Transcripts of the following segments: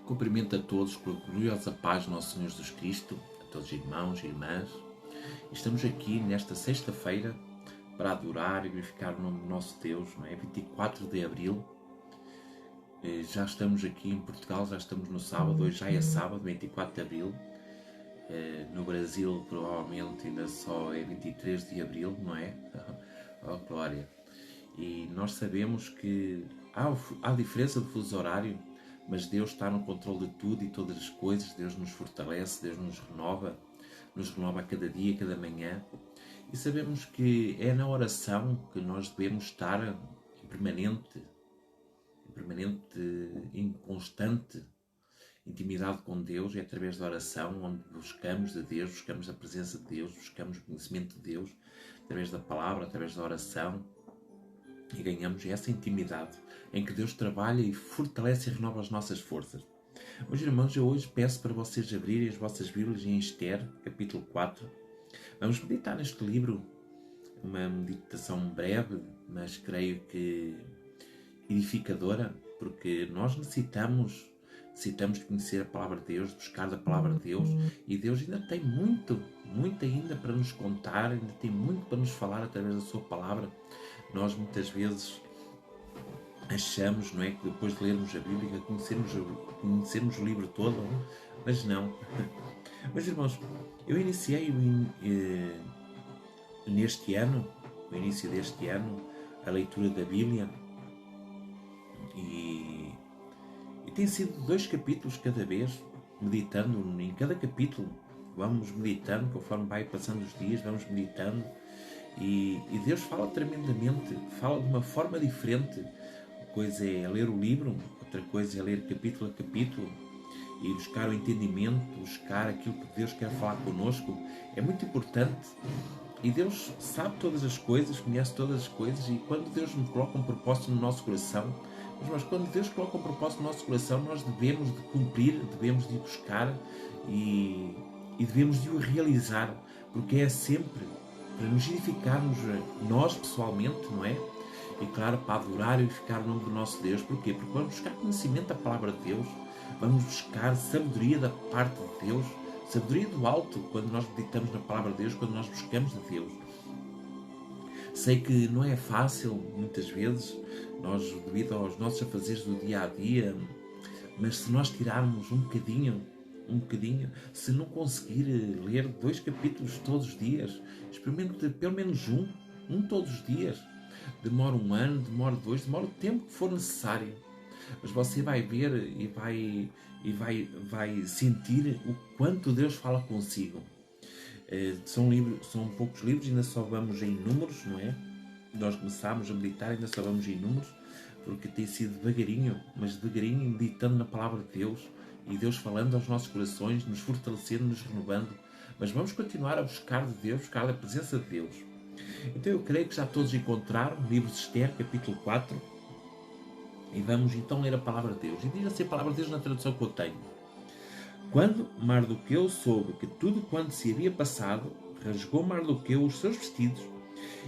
Cumprimento a todos com a gloriosa paz do nosso Senhor Jesus Cristo, a todos os irmãos e irmãs. Estamos aqui nesta sexta-feira para adorar e glorificar o nome do nosso Deus, não é? 24 de Abril. Já estamos aqui em Portugal, já estamos no sábado, hoje já é sábado, 24 de Abril. No Brasil, provavelmente, ainda só é 23 de Abril, não é? Oh, glória! E nós sabemos que há diferença de fuso horário, mas Deus está no controle de tudo e todas as coisas. Deus nos fortalece, Deus nos renova a cada dia, a cada manhã. E sabemos que é na oração que nós devemos estar em permanente, em constante intimidade com Deus. É através da oração onde buscamos de Deus, buscamos a presença de Deus, buscamos o conhecimento de Deus, através da palavra, através da oração. E ganhamos essa intimidade em que Deus trabalha e fortalece e renova as nossas forças. Meus irmãos, eu hoje peço para vocês abrirem as vossas Bíblias em Esther, capítulo 4. Vamos meditar neste livro, uma meditação breve, mas creio que edificadora, porque nós necessitamos conhecer a Palavra de Deus, buscar da Palavra de Deus, e Deus ainda tem muito ainda para nos contar, ainda tem muito para nos falar através da sua Palavra. Nós muitas vezes achamos, não é, que depois de lermos a Bíblia conhecermos o livro todo, mas não. Mas irmãos, eu iniciei no início deste ano, a leitura da Bíblia e tem sido 2 capítulos cada vez, meditando em cada capítulo. Vamos meditando, conforme vai passando os dias, vamos meditando. E Deus fala tremendamente, fala de uma forma diferente. Uma coisa é ler o livro, outra coisa é ler capítulo a capítulo e buscar o entendimento, buscar aquilo que Deus quer falar connosco. É muito importante. E Deus sabe todas as coisas, conhece todas as coisas, e quando Deus nos coloca um propósito no nosso coração, mas quando Deus coloca um propósito no nosso coração, nós devemos de cumprir, devemos de buscar e devemos de o realizar, porque é sempre para nos edificarmos nós pessoalmente, não é? E claro, para adorar e edificar o nome do nosso Deus. Porquê? Porque vamos buscar conhecimento da Palavra de Deus, vamos buscar sabedoria da parte de Deus, sabedoria do alto, quando nós meditamos na Palavra de Deus, quando nós buscamos de Deus. Sei que não é fácil, muitas vezes, nós, devido aos nossos afazeres do dia a dia, mas se nós tirarmos um bocadinho, se não conseguir ler 2 capítulos todos os dias, experimente pelo menos um todos os dias. Demora 1 ano, demora 2, demora o tempo que for necessário. Mas você vai ver e vai sentir o quanto Deus fala consigo. São poucos livros, ainda só vamos em números, não é? Nós começámos a meditar, ainda só vamos em números, porque tem sido devagarinho, meditando na Palavra de Deus, e Deus falando aos nossos corações, nos fortalecendo, nos renovando. Mas vamos continuar a buscar de Deus, buscar a presença de Deus. Então eu creio que já todos encontraram o livro de Esther, capítulo 4, e vamos então ler a Palavra de Deus. E diz assim a Palavra de Deus na tradução que eu tenho. Quando Mardoqueu soube que tudo quanto se havia passado, rasgou Mardoqueu os seus vestidos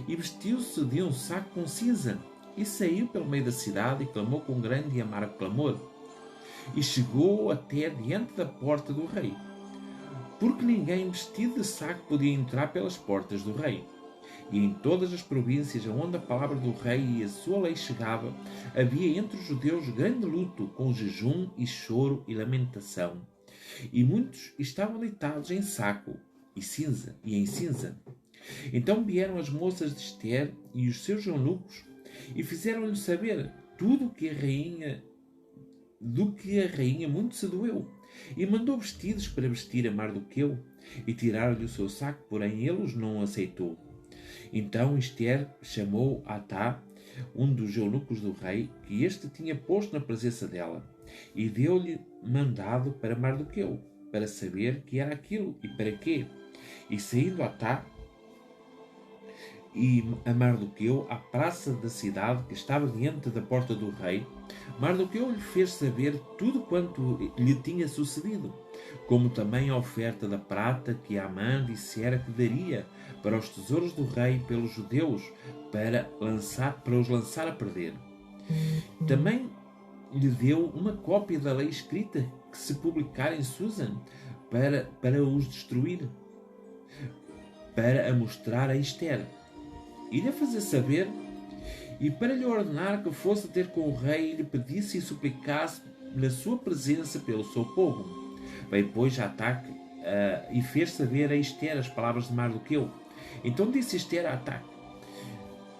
e vestiu-se de um saco com cinza e saiu pelo meio da cidade e clamou com grande e amargo clamor. E chegou até diante da porta do rei, porque ninguém vestido de saco podia entrar pelas portas do rei. E em todas as províncias onde a palavra do rei e a sua lei chegava, havia entre os judeus grande luto, com jejum e choro e lamentação. E muitos estavam deitados em saco e em cinza. Então vieram as moças de Esther e os seus eunucos e fizeram-lhe saber tudo do que a rainha muito se doeu, e mandou vestidos para vestir a Mardoqueu, e tiraram-lhe o seu saco, porém ele os não aceitou. Então Esther chamou Atá, um dos eunucos do rei, que este tinha posto na presença dela, e deu-lhe mandado para Mardoqueu, para saber que era aquilo e para quê. E saindo Atá e a Mardoqueu à praça da cidade que estava diante da porta do rei, Mardoqueu lhe fez saber tudo quanto lhe tinha sucedido, como também a oferta da prata que Amã dissera que daria para os tesouros do rei pelos judeus, para os lançar a perder. Também lhe deu uma cópia da lei escrita que se publicara em Susan para os destruir, para a mostrar a Esther e lhe fazer saber, e para lhe ordenar que fosse ter com o rei e lhe pedisse e suplicasse na sua presença pelo seu povo. Veio, pois, a Ataque e fez saber a Esther as palavras de Mardoqueu. Então disse Esther a Ataque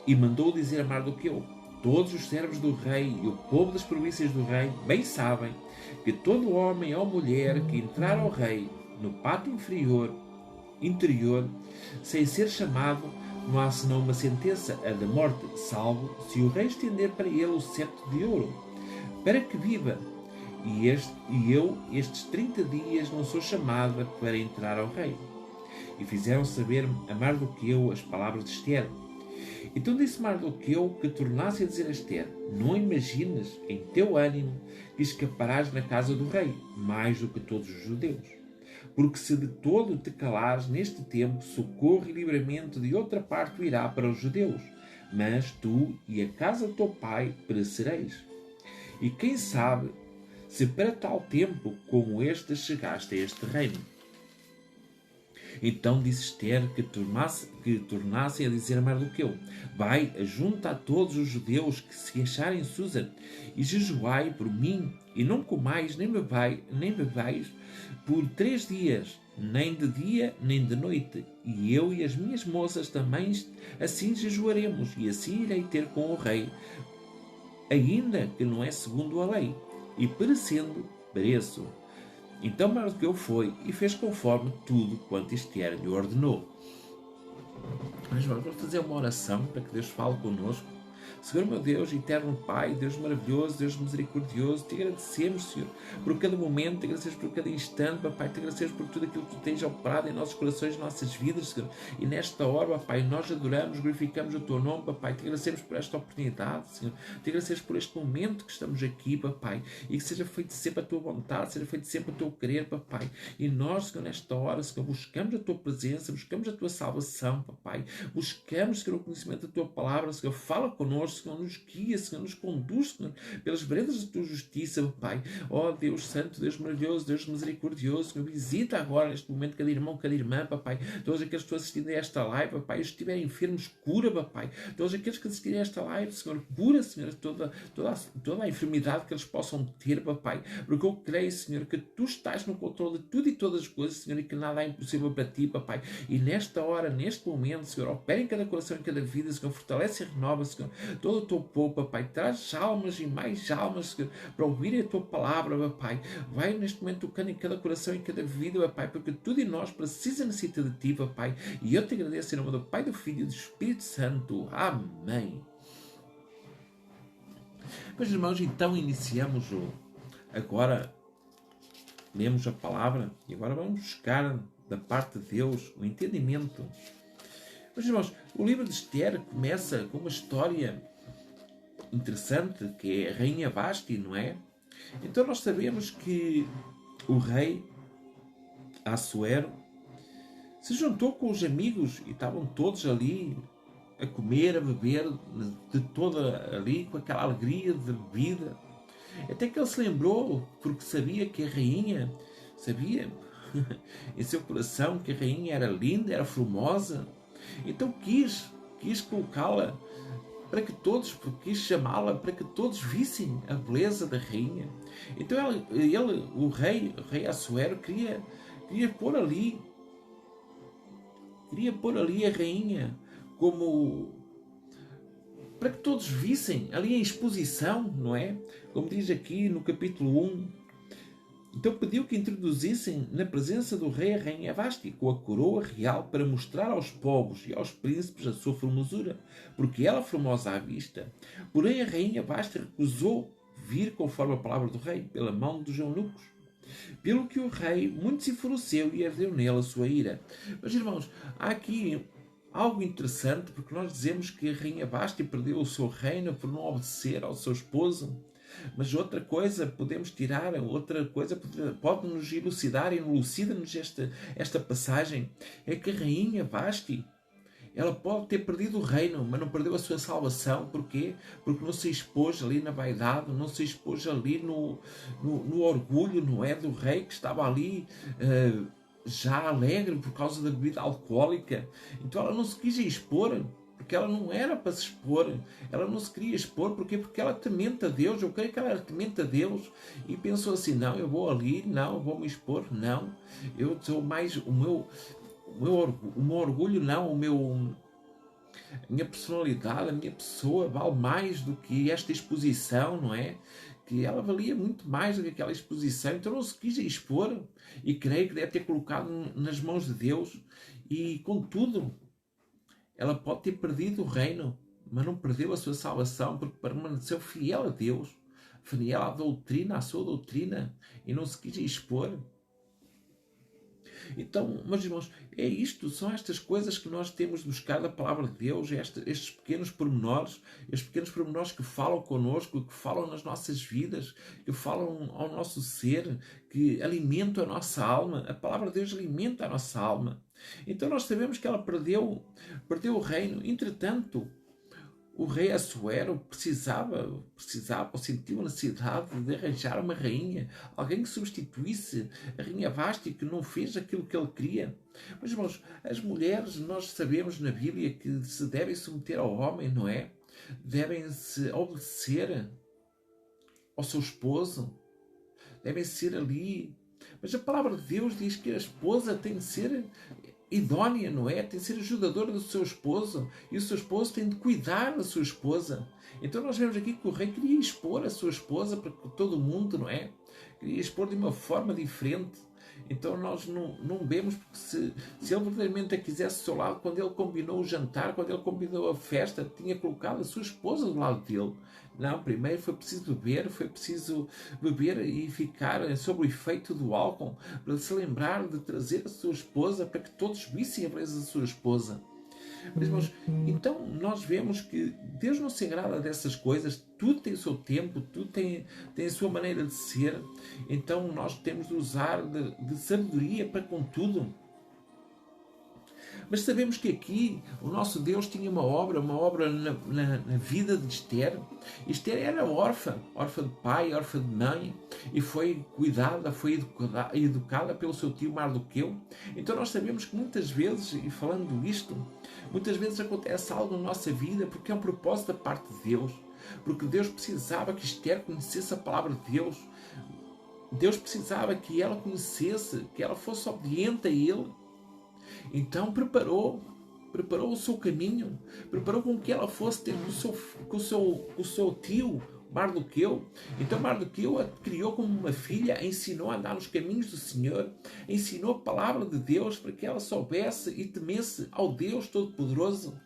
e mandou dizer a Mardoqueu: todos os servos do rei e o povo das províncias do rei bem sabem que todo homem ou mulher que entrar ao rei no pátio interior, sem ser chamado, não há senão uma sentença, a da morte, salvo se o rei estender para ele o cetro de ouro, para que viva. E eu, estes 30 dias, não sou chamada para entrar ao rei. E fizeram saber a Mardoqueu as palavras de Esther. Então disse Mardoqueu que tornasse a dizer a Esther: não imagines em teu ânimo que escaparás na casa do rei, mais do que todos os judeus. Porque se de todo te calares neste tempo, socorro e livramento de outra parte irá para os judeus, mas tu e a casa do teu pai perecereis. E quem sabe se para tal tempo como este chegaste a este reino. Então disse Esther que tornassem a dizer a Mardoqueu: vai, ajunta a todos os judeus que se acharem em Susa, e jejuai por mim, e não comais nem bebais por 3 dias, nem de dia nem de noite. E eu e as minhas moças também assim jejuaremos, e assim irei ter com o rei, ainda que não é segundo a lei, e perecendo, pereço. Então Mardoqueu foi e fez conforme tudo quanto Esther lhe ordenou. Mas vamos fazer uma oração para que Deus fale connosco. Senhor meu Deus, eterno Pai, Deus maravilhoso, Deus misericordioso, te agradecemos, Senhor, por cada momento, te agradecemos por cada instante, Pai, te agradecemos por tudo aquilo que tu tens operado em nossos corações, em nossas vidas, Senhor. E nesta hora, Pai, nós adoramos, glorificamos o teu nome, Pai, te agradecemos por esta oportunidade, Senhor, te agradecemos por este momento que estamos aqui, Pai, e que seja feito sempre a tua vontade, seja feito sempre o teu querer, Pai. E nós, Senhor, nesta hora, Senhor, buscamos a tua presença, buscamos a tua salvação, Pai, buscamos, Senhor, o conhecimento da tua palavra, Senhor, fala connosco, Senhor, nos guia, Senhor, nos conduz, Senhor, pelas veredas da tua justiça, Pai. Ó Deus Santo, Deus maravilhoso, Deus misericordioso, Senhor, visita agora neste momento cada irmão, cada irmã, Pai. Todos aqueles que estão assistindo a esta live, Pai, os que estiverem enfermos, cura, Pai. Todos aqueles que assistirem a esta live, Senhor, cura, Senhor, toda a enfermidade que eles possam ter, Pai. Porque eu creio, Senhor, que tu estás no controle de tudo e todas as coisas, Senhor, e que nada é impossível para ti, Pai. E nesta hora, neste momento, Senhor, opera em cada coração, em cada vida, Senhor, fortalece e renova, Senhor, todo o teu povo, Pai. Traz almas e mais almas, Senhor, para ouvirem a tua palavra, Pai. Vai neste momento tocando em cada coração, em cada vida, Pai, porque tudo em nós precisa necessita de ti, Pai. E eu te agradeço em nome do Pai, do Filho e do Espírito Santo. Amém. Meus irmãos, então iniciamos agora, lemos a palavra e agora vamos buscar da parte de Deus o entendimento. Meus irmãos, o livro de Esther começa com uma história interessante, que é a Rainha Vasti, não é? Então nós sabemos que o rei Assuero se juntou com os amigos e estavam todos ali a comer, a beber, de toda ali, com aquela alegria de bebida. Até que ele se lembrou, porque sabia que a rainha, sabia em seu coração que a rainha era linda, era formosa. Então quis colocá-la para que todos, quis chamá-la para que todos vissem a beleza da rainha. Então o rei Assuero queria pôr ali a rainha como para que todos vissem ali em exposição, não é? Como diz aqui no capítulo 1. Então pediu que introduzissem na presença do rei a rainha Vasti com a coroa real para mostrar aos povos e aos príncipes a sua formosura, porque ela é formosa à vista. Porém a rainha Vasti recusou vir conforme a palavra do rei, pela mão dos eunucos. Pelo que o rei muito se enfureceu e ardeu nele a sua ira. Mas irmãos, há aqui algo interessante, porque nós dizemos que a rainha Vasti perdeu o seu reino por não obedecer ao seu esposo. Mas outra coisa podemos tirar, outra coisa pode nos elucidar e elucida-nos esta passagem, é que a rainha Vasti ela pode ter perdido o reino, mas não perdeu a sua salvação. Porquê? Porque não se expôs ali na vaidade, não se expôs ali no orgulho, não é? Do rei que estava ali já alegre por causa da bebida alcoólica. Então ela não se quis expor, porque ela não era para se expor. Ela não se queria expor, porquê? Porque ela temente a Deus. Eu creio que ela era temente a Deus e pensou assim: não, eu vou ali, não, eu vou me expor, não, eu sou mais o meu orgulho, não, a minha personalidade, a minha pessoa vale mais do que esta exposição, não é? Que ela valia muito mais do que aquela exposição, então não se quis expor, e creio que deve ter colocado nas mãos de Deus, e contudo, ela pode ter perdido o reino, mas não perdeu a sua salvação, porque permaneceu fiel a Deus, fiel à doutrina, à sua doutrina, e não se quis expor. Então, meus irmãos, é isto, são estas coisas que nós temos de buscar da palavra de Deus, estes pequenos pormenores, que falam connosco, que falam nas nossas vidas, que falam ao nosso ser, que alimentam a nossa alma. A palavra de Deus alimenta a nossa alma. Então nós sabemos que ela perdeu o reino. Entretanto, o rei Assuero precisava ou sentiu a necessidade de arranjar uma rainha, alguém que substituísse a rainha Vasti, que não fez aquilo que ele queria. Mas, irmãos, as mulheres, nós sabemos na Bíblia que se devem submeter ao homem, não é? Devem se obedecer ao seu esposo, devem ser ali. Mas a palavra de Deus diz que a esposa tem de ser idónea, não é? Tem de ser ajudadora do seu esposo, e o seu esposo tem de cuidar da sua esposa. Então nós vemos aqui que o rei queria expor a sua esposa para todo mundo, não é? Queria expor de uma forma diferente. Então nós não vemos, porque se ele verdadeiramente a quisesse ao seu lado, quando ele combinou o jantar, quando ele combinou a festa, tinha colocado a sua esposa do lado dele. Não, primeiro foi preciso beber e ficar sob o efeito do álcool, para se lembrar de trazer a sua esposa, para que todos vissem a beleza da sua esposa. Mas, irmãos, então nós vemos que Deus não se agrada dessas coisas, tudo tem o seu tempo, tudo tem a sua maneira de ser. Então nós temos de usar de sabedoria para com tudo. Mas sabemos que aqui o nosso Deus tinha uma obra na vida de Esther. Esther era órfã de pai, órfã de mãe, e foi cuidada, foi educada pelo seu tio Mardoqueu. Então nós sabemos que muitas vezes, e falando isto, muitas vezes acontece algo na nossa vida porque é um propósito da parte de Deus. Porque Deus precisava que Esther conhecesse a palavra de Deus. Deus precisava que ela conhecesse, que ela fosse obediente a Ele. Então preparou o seu caminho, preparou com que ela fosse ter com o seu tio Mardoqueu. Então Mardoqueu a criou como uma filha, a ensinou a andar nos caminhos do Senhor, ensinou a palavra de Deus para que ela soubesse e temesse ao Deus Todo-Poderoso.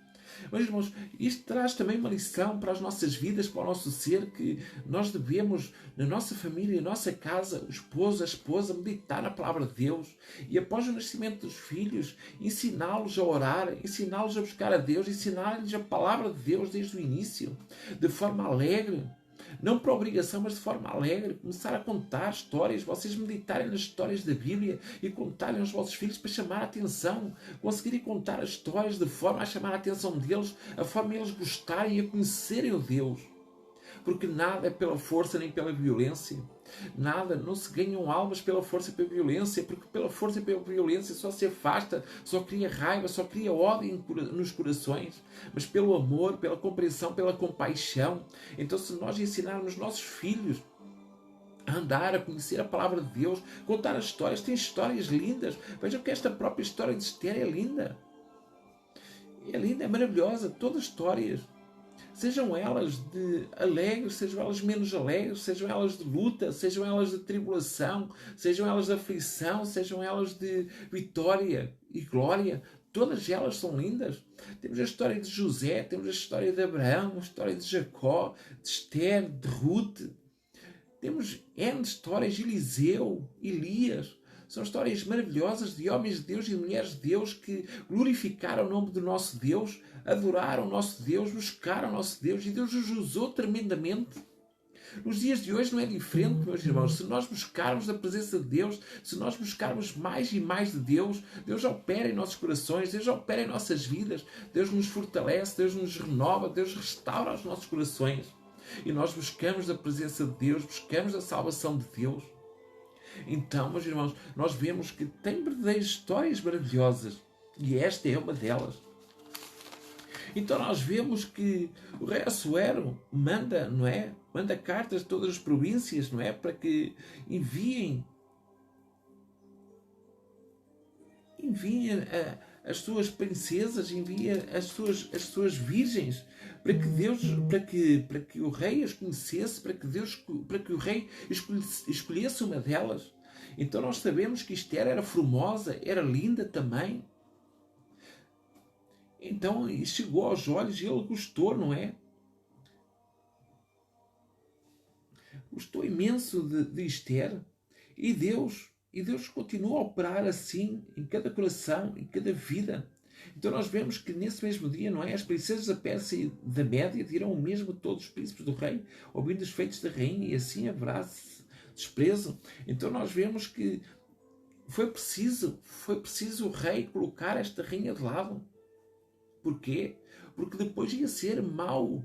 Mas, irmãos, isto traz também uma lição para as nossas vidas, para o nosso ser, que nós devemos, na nossa família, na nossa casa, o esposo, a esposa, meditar na palavra de Deus, e após o nascimento dos filhos, ensiná-los a orar, ensiná-los a buscar a Deus, ensinar-lhes a palavra de Deus desde o início, de forma alegre. Não por obrigação, mas de forma alegre. Começar a contar histórias, vocês meditarem nas histórias da Bíblia e contarem aos vossos filhos para chamar a atenção. Conseguirem contar as histórias de forma a chamar a atenção deles, a forma de eles gostarem e a conhecerem o Deus. Porque nada é pela força nem pela violência. Nada, não se ganham almas pela força e pela violência, porque pela força e pela violência só se afasta, só cria raiva, só cria ódio nos corações, mas pelo amor, pela compreensão, pela compaixão. Então, se nós ensinarmos nossos filhos a andar, a conhecer a palavra de Deus, contar as histórias, tem histórias lindas. Vejam que esta própria história de Esther é linda. É linda, é maravilhosa, todas as histórias. Sejam elas de alegres, sejam elas menos alegres, sejam elas de luta, sejam elas de tribulação, sejam elas de aflição, sejam elas de vitória e glória, todas elas são lindas. Temos a história de José, temos a história de Abraão, a história de Jacó, de Esther, de Ruth. Temos N histórias de Eliseu, Elias. São histórias maravilhosas de homens de Deus e de mulheres de Deus que glorificaram o nome do nosso Deus, adoraram o nosso Deus, buscaram o nosso Deus, e Deus os usou tremendamente. Nos dias de hoje não é diferente, meus irmãos. Se nós buscarmos a presença de Deus, se nós buscarmos mais e mais de Deus, Deus opera em nossos corações, Deus opera em nossas vidas, Deus nos fortalece, Deus nos renova, Deus restaura os nossos corações. E nós buscamos a presença de Deus, buscamos a salvação de Deus. Então, meus irmãos, nós vemos que tem verdadeiras histórias maravilhosas. E esta é uma delas. Então nós vemos que o rei Assuero manda, não é? Manda cartas a todas as províncias, não é? Para que enviem as suas princesas, envia as suas virgens, para que Deus, para que o rei as conhecesse, para que o rei escolhesse uma delas. Então nós sabemos que Esther era formosa, era linda também. Então chegou aos olhos e ele gostou, não é? Gostou imenso de Esther. E Deus continua a operar assim em cada coração, em cada vida. Então nós vemos que nesse mesmo dia, não é? As princesas da Pérsia e da Média dirão o mesmo a todos os príncipes do rei, ouvindo os feitos da rainha, e assim haverá desprezo. Então nós vemos que foi preciso o rei colocar esta rainha de lado. Porquê? Porque depois ia ser mau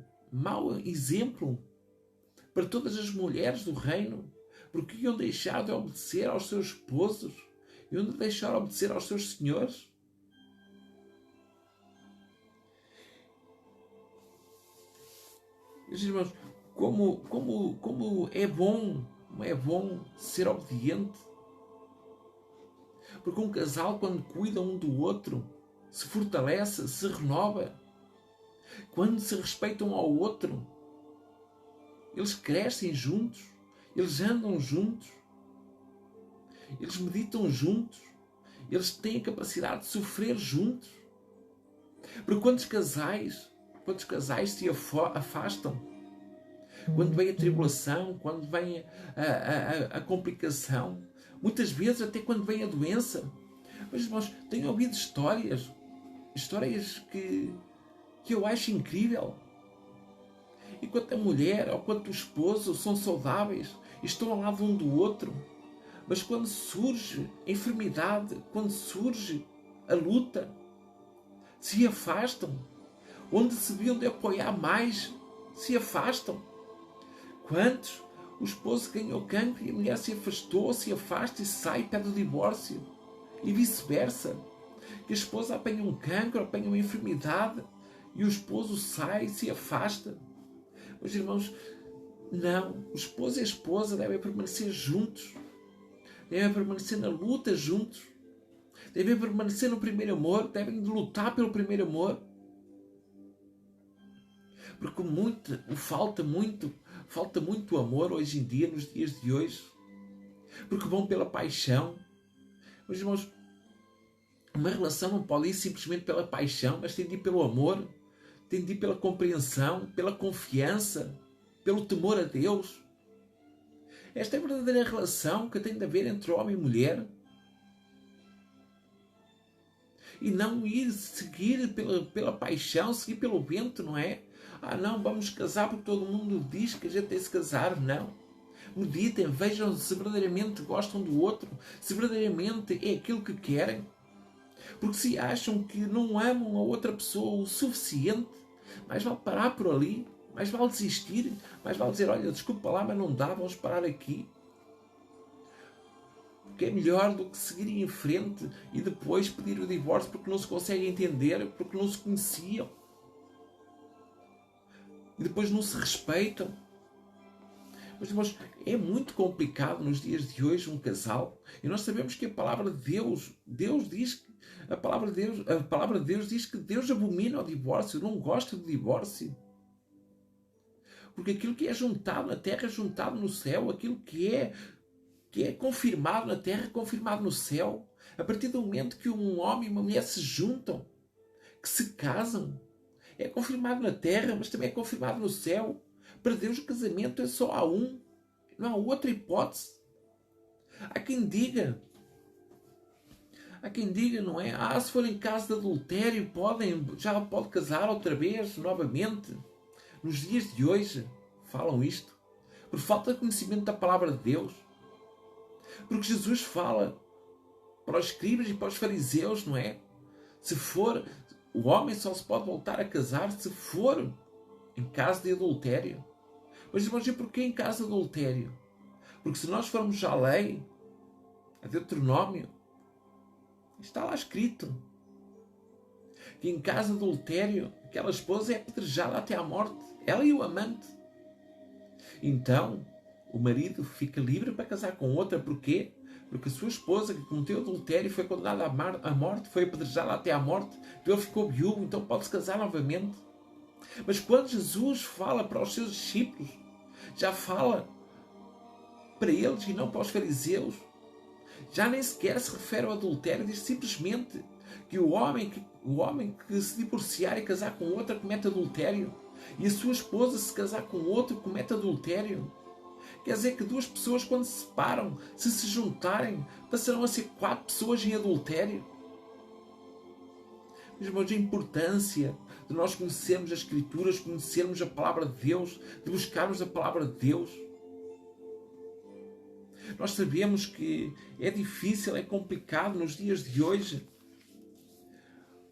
exemplo para todas as mulheres do reino, porque iam deixar de obedecer aos seus esposos, iam deixar de obedecer aos seus senhores. Meus irmãos, como é bom ser obediente. Porque um casal, quando cuida um do outro, se fortalece, se renova. Quando se respeitam um ao outro, eles crescem juntos, eles andam juntos, eles meditam juntos, eles têm a capacidade de sofrer juntos. Porque quantos casais se afastam? Quando vem a tribulação, quando vem a complicação, muitas vezes até quando vem a doença. Mas, irmãos, tenho ouvido histórias que eu acho incrível. Enquanto a mulher ou quanto o esposo são saudáveis, estão ao lado um do outro, mas quando surge a enfermidade, quando surge a luta, se afastam. Onde se deviam de apoiar mais, se afastam. Quantos? O esposo ganhou cancro e a mulher se afastou, se afasta e sai, pede o divórcio. E vice-versa. Que a esposa apanha um cancro, apanha uma enfermidade e o esposo sai e se afasta. Meus irmãos, não. O esposo e a esposa devem permanecer juntos. Devem permanecer na luta juntos. Devem permanecer no primeiro amor. Devem lutar pelo primeiro amor. Porque falta muito amor hoje em dia, nos dias de hoje. Porque vão pela paixão. Meus irmãos, uma relação não pode ir simplesmente pela paixão, mas tem de ir pelo amor, tem de ir pela compreensão, pela confiança, pelo temor a Deus. Esta é a verdadeira relação que tem de haver entre homem e mulher. E não ir seguir pela paixão, seguir pelo vento, não é? Ah, não, vamos casar porque todo mundo diz que a gente tem de se casar. Não. Meditem, vejam se verdadeiramente gostam do outro, se verdadeiramente é aquilo que querem. Porque se acham que não amam a outra pessoa o suficiente, mais vale parar por ali, mais vale desistir, mais vale dizer, olha, desculpa lá, mas não dá, vamos parar aqui. Porque é melhor do que seguirem em frente e depois pedir o divórcio porque não se conseguem entender, porque não se conheciam. E depois não se respeitam. Mas, irmãos, é muito complicado nos dias de hoje um casal. E nós sabemos que a palavra de Deus diz que a palavra de Deus diz que Deus abomina o divórcio, não gosta do divórcio. Porque aquilo que é juntado na terra é juntado no céu, aquilo que é confirmado na terra é confirmado no céu. A partir do momento que um homem e uma mulher se juntam, que se casam, é confirmado na terra, mas também é confirmado no céu. Para Deus o casamento é só há um, não há outra hipótese. Há quem diga, não é? Ah, se forem em caso de adultério, já pode casar outra vez, novamente. Nos dias de hoje, falam isto. por falta de conhecimento da palavra de Deus. Porque Jesus fala para os escribas e para os fariseus, não é? Se for, o homem só se pode voltar a casar se for em caso de adultério. Mas irmãos, e porquê em caso de adultério? Porque se nós formos à lei, a Deuteronômio, está lá escrito que em caso de adultério, aquela esposa é apedrejada até à morte, ela e o amante. Então, o marido fica livre para casar com outra. Porquê? Porque a sua esposa, que cometeu adultério, foi condenada à morte, foi apedrejada até à morte, então ele ficou viúvo, então pode-se casar novamente. Mas quando Jesus fala para os seus discípulos, já fala para eles e não para os fariseus. Já nem sequer se refere ao adultério, diz simplesmente que o homem que se divorciar e casar com outra comete adultério. E a sua esposa, se casar com outro, comete adultério. Quer dizer que duas pessoas, quando se separam, se juntarem, passarão a ser 4 pessoas em adultério. Meus irmãos, a importância de nós conhecermos as Escrituras, conhecermos a palavra de Deus, de buscarmos a palavra de Deus. Nós sabemos que é difícil, é complicado nos dias de hoje,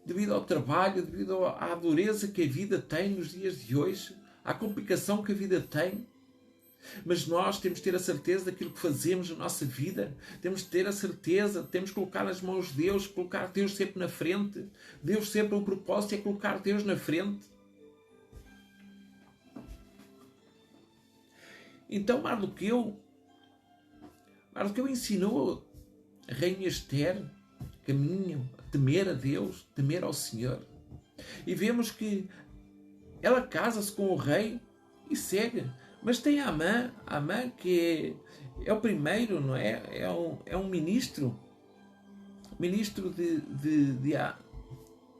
devido ao trabalho, devido à dureza que a vida tem nos dias de hoje, à complicação que a vida tem. Mas nós temos de ter a certeza daquilo que fazemos na nossa vida. Temos de ter a certeza, temos de colocar nas mãos de Deus, colocar Deus sempre na frente. Deus sempre, o propósito é colocar Deus na frente. Então Mardoqueu ensinou a rainha Ester caminho a temer a Deus, temer ao Senhor. E vemos que ela casa-se com o rei e segue. Mas tem Amã que é o primeiro, não é? É um ministro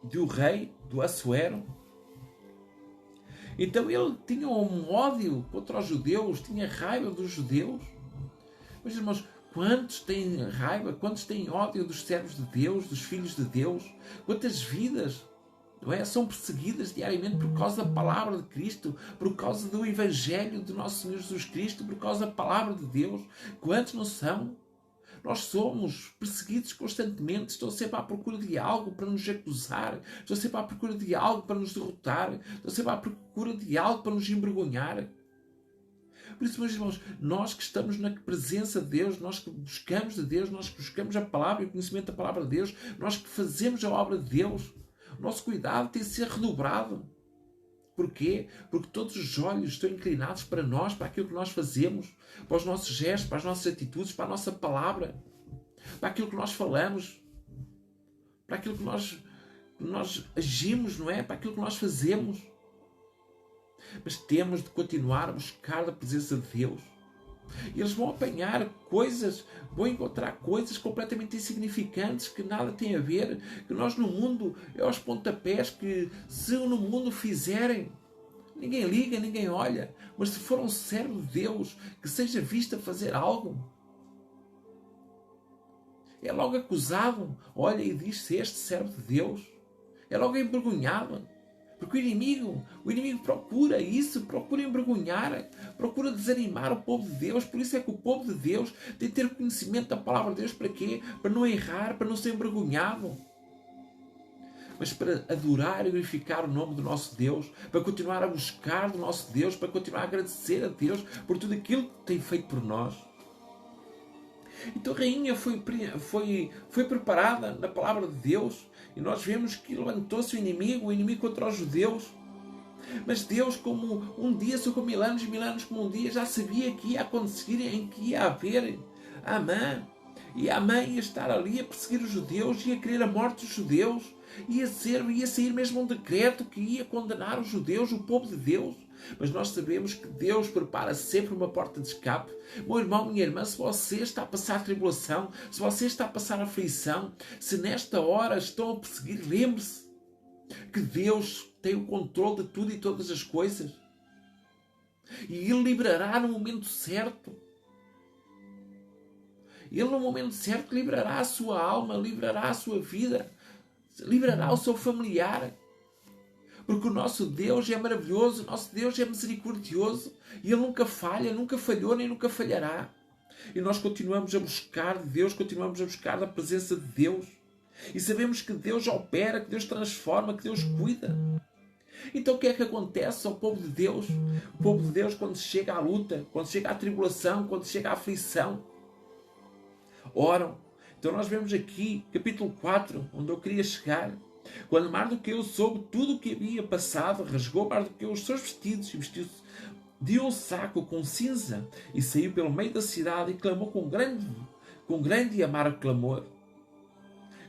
do rei, do Assuero. Então ele tinha um ódio contra os judeus, tinha raiva dos judeus. Mas irmãos, quantos têm raiva, quantos têm ódio dos servos de Deus, dos filhos de Deus? Quantas vidas, não é, são perseguidas diariamente por causa da palavra de Cristo, por causa do Evangelho de nosso Senhor Jesus Cristo, por causa da palavra de Deus? Quantos não são? Nós somos perseguidos constantemente. Estão sempre à procura de algo para nos acusar, estão sempre à procura de algo para nos derrotar, estão sempre à procura de algo para nos envergonhar. Por isso, meus irmãos, nós que estamos na presença de Deus, nós que buscamos de Deus, nós que buscamos a palavra e o conhecimento da palavra de Deus, nós que fazemos a obra de Deus, o nosso cuidado tem de ser redobrado. Porquê? Porque todos os olhos estão inclinados para nós, para aquilo que nós fazemos, para os nossos gestos, para as nossas atitudes, para a nossa palavra, para aquilo que nós falamos, para aquilo que nós agimos, não é? Para aquilo que nós fazemos. Mas temos de continuar a buscar a presença de Deus. E eles vão apanhar coisas, vão encontrar coisas completamente insignificantes, que nada têm a ver, que nós no mundo, é aos pontapés, que se no mundo fizerem, ninguém liga, ninguém olha. Mas se for um servo de Deus, que seja visto a fazer algo, é logo acusado. Olha, e diz-se este servo de Deus. É logo envergonhado. Porque o inimigo procura isso, procura envergonhar, procura desanimar o povo de Deus. Por isso é que o povo de Deus tem que ter conhecimento da palavra de Deus. Para quê? Para não errar, para não ser envergonhado. Mas para adorar e glorificar o nome do nosso Deus, para continuar a buscar do nosso Deus, para continuar a agradecer a Deus por tudo aquilo que tem feito por nós. Então a rainha foi preparada na palavra de Deus, e nós vemos que levantou-se o inimigo contra os judeus. Mas Deus, como um dia são como 1000 anos, e 1000 anos como um dia, já sabia que ia acontecer, em que ia haver Amã. E Amã ia estar ali a perseguir os judeus, ia querer a morte dos judeus, ia sair mesmo um decreto que ia condenar os judeus, o povo de Deus. Mas nós sabemos que Deus prepara sempre uma porta de escape. Meu irmão, minha irmã, se você está a passar tribulação, se você está a passar aflição, se nesta hora estão a perseguir, lembre-se que Deus tem o controle de tudo e todas as coisas. E Ele livrará no momento certo. Ele no momento certo livrará a sua alma, livrará a sua vida, livrará o seu familiar. Porque o nosso Deus é maravilhoso, o nosso Deus é misericordioso e Ele nunca falha, nunca falhou nem nunca falhará. E nós continuamos a buscar de Deus, continuamos a buscar a presença de Deus. E sabemos que Deus opera, que Deus transforma, que Deus cuida. Então o que é que acontece ao povo de Deus? O povo de Deus, quando chega à luta, quando chega à tribulação, quando chega à aflição, oram. Então nós vemos aqui, capítulo 4, onde eu queria chegar. Quando Mardoqueu soube tudo o que havia passado, rasgou Mardoqueu os seus vestidos e vestiu-se de um saco com cinza e saiu pelo meio da cidade e clamou com grande e amargo clamor.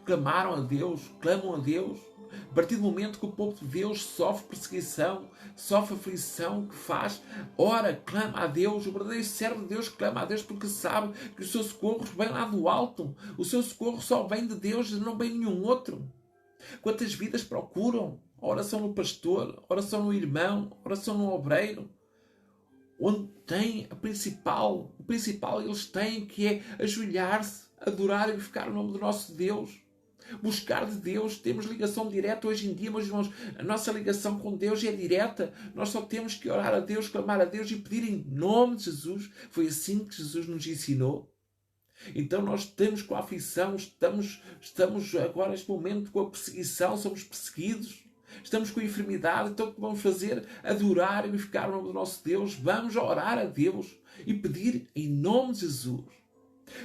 Clamaram a Deus, clamam a Deus. A partir do momento que o povo de Deus sofre perseguição, sofre aflição, que faz? Ora, clama a Deus. O verdadeiro servo de Deus clama a Deus porque sabe que o seu socorro vem lá do alto. O seu socorro só vem de Deus e não vem de nenhum outro. Quantas vidas procuram? A oração no pastor, a oração no irmão, a oração no obreiro. Onde tem o principal eles têm, que é ajoelhar-se, adorar e glorificar o nome do nosso Deus. Buscar de Deus, temos ligação direta hoje em dia, meus irmãos, a nossa ligação com Deus é direta, nós só temos que orar a Deus, clamar a Deus e pedir em nome de Jesus. Foi assim que Jesus nos ensinou. Então nós estamos com a aflição, estamos agora neste momento com a perseguição, somos perseguidos, estamos com a enfermidade, então o que vamos fazer? Adorar e glorificar o nome do nosso Deus, vamos orar a Deus e pedir em nome de Jesus.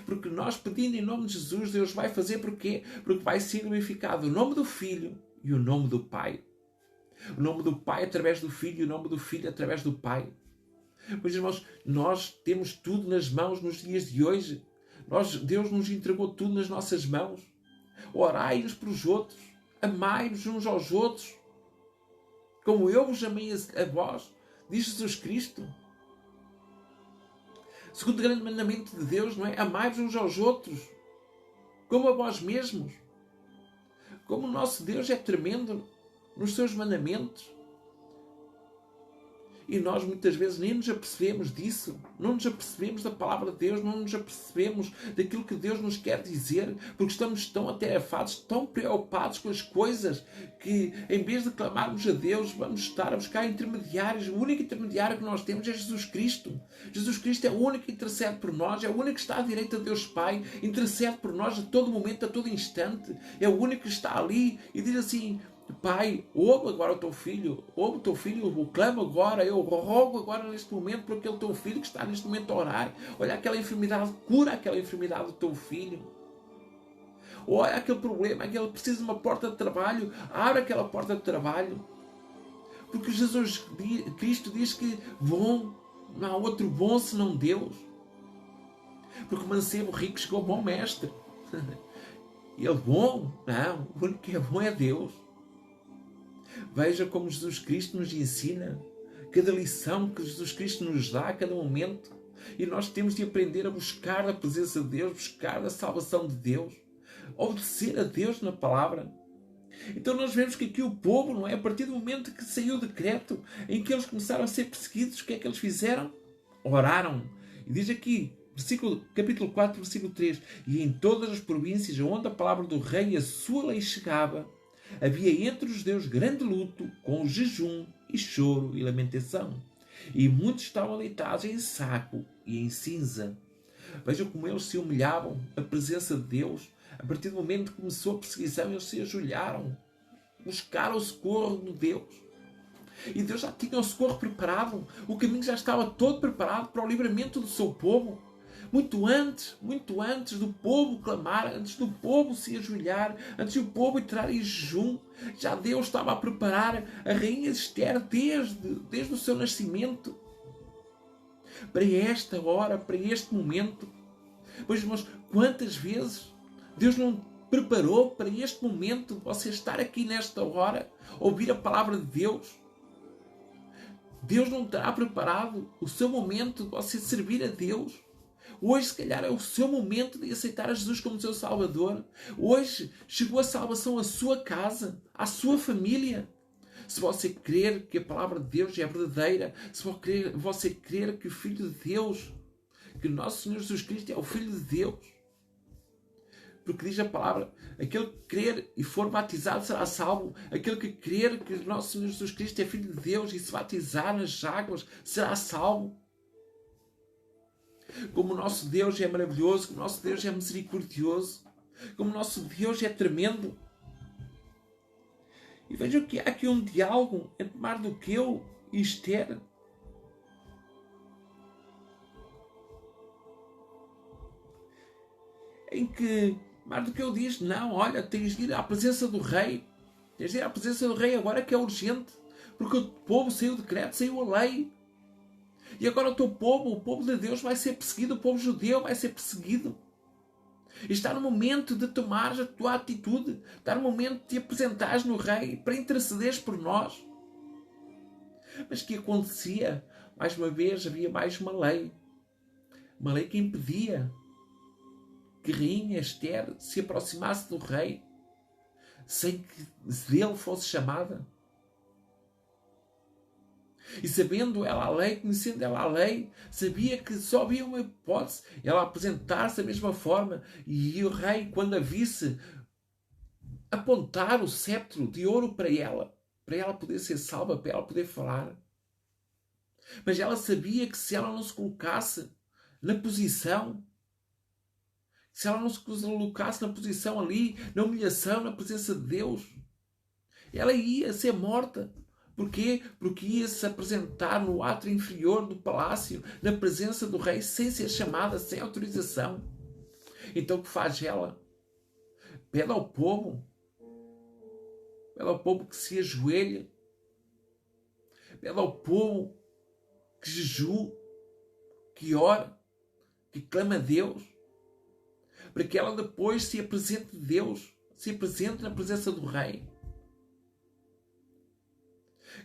Porque nós pedindo em nome de Jesus, Deus vai fazer porquê? Porque vai ser glorificado o nome do Filho e o nome do Pai. O nome do Pai através do Filho e o nome do Filho através do Pai. Meus irmãos, nós temos tudo nas mãos nos dias de hoje. Deus nos entregou tudo nas nossas mãos. Orai-nos pelos outros. Amai-nos uns aos outros. Como eu vos amei a vós, diz Jesus Cristo. Segundo o grande mandamento de Deus, não é? Amai-vos uns aos outros, como a vós mesmos. Como o nosso Deus é tremendo nos seus mandamentos. E nós muitas vezes nem nos apercebemos disso. Não nos apercebemos da palavra de Deus, não nos apercebemos daquilo que Deus nos quer dizer, porque estamos tão atarefados, tão preocupados com as coisas, que em vez de clamarmos a Deus, vamos estar a buscar intermediários. O único intermediário que nós temos é Jesus Cristo. Jesus Cristo é o único que intercede por nós, é o único que está à direita de Deus Pai, intercede por nós a todo momento, a todo instante. É o único que está ali e diz assim: Pai, ouve agora o teu filho, o clamo agora, eu rogo agora neste momento por aquele teu filho que está neste momento a orar. Olha aquela enfermidade, cura aquela enfermidade do teu filho. Olha aquele problema, que ele precisa de uma porta de trabalho, abre aquela porta de trabalho. Porque Jesus Cristo diz que bom, não há outro bom senão Deus. Porque o mancebo rico chegou ao bom mestre. Ele bom? Não, o único que é bom é Deus. Veja como Jesus Cristo nos ensina, cada lição que Jesus Cristo nos dá a cada momento. E nós temos de aprender a buscar a presença de Deus, buscar a salvação de Deus, obedecer a Deus na palavra. Então nós vemos que aqui o povo, não é? A partir do momento que saiu o decreto em que eles começaram a ser perseguidos, o que é que eles fizeram? Oraram. E diz aqui, capítulo 4, versículo 3: E em todas as províncias onde a palavra do rei e a sua lei chegava, havia entre os judeus grande luto, com jejum e choro e lamentação. E muitos estavam deitados em saco e em cinza. Vejam como eles se humilhavam à presença de Deus. A partir do momento que começou a perseguição, eles se ajoelharam, buscaram o socorro de Deus. E Deus já tinha o socorro preparado. O caminho já estava todo preparado para o livramento do seu povo. Muito antes do povo clamar, antes do povo se ajoelhar, antes do povo entrar em jejum, já Deus estava a preparar a rainha Esther desde o seu nascimento para esta hora, para este momento. Pois, irmãos, quantas vezes Deus não preparou para este momento de você estar aqui nesta hora, ouvir a palavra de Deus? Deus não terá preparado o seu momento de você servir a Deus? Hoje, se calhar, é o seu momento de aceitar a Jesus como seu Salvador. Hoje chegou a salvação à sua casa, à sua família. Se você crer que a palavra de Deus é verdadeira, se você crer que o Filho de Deus, que nosso Senhor Jesus Cristo é o Filho de Deus. Porque diz a palavra, aquele que crer e for batizado será salvo. Aquele que crer que o nosso Senhor Jesus Cristo é Filho de Deus e se batizar nas águas será salvo. Como o nosso Deus é maravilhoso, como o nosso Deus é misericordioso, como o nosso Deus é tremendo. E vejam que há aqui um diálogo entre Mardoqueu e Esther. Em que Mardoqueu diz, não, olha, tens de ir à presença do rei. Tens de ir à presença do rei agora que é urgente. Porque o povo saiu o decreto, saiu a lei. E agora o teu povo, o povo de Deus vai ser perseguido, o povo judeu vai ser perseguido. E está no momento de tomares a tua atitude. Está no momento de te apresentares no rei para intercederes por nós. Mas o que acontecia? Mais uma vez havia mais uma lei. Uma lei que impedia que a rainha Esther se aproximasse do rei sem que dele fosse chamada. E sabendo ela a lei, conhecendo ela a lei, sabia que só havia uma hipótese, ela apresentar-se da mesma forma, e o rei, quando a visse, apontar o cetro de ouro para ela poder ser salva, para ela poder falar. Mas ela sabia que se ela não se colocasse na posição, se ela não se colocasse na posição ali, na humilhação, na presença de Deus, ela ia ser morta. Porquê? Porque ia se apresentar no átrio inferior do palácio, na presença do rei, sem ser chamada, sem autorização. Então o que faz ela? Pede ao povo que se ajoelhe, pede ao povo que jejue, que ore, que clame a Deus, para que ela depois se apresente a Deus, se apresente na presença do rei.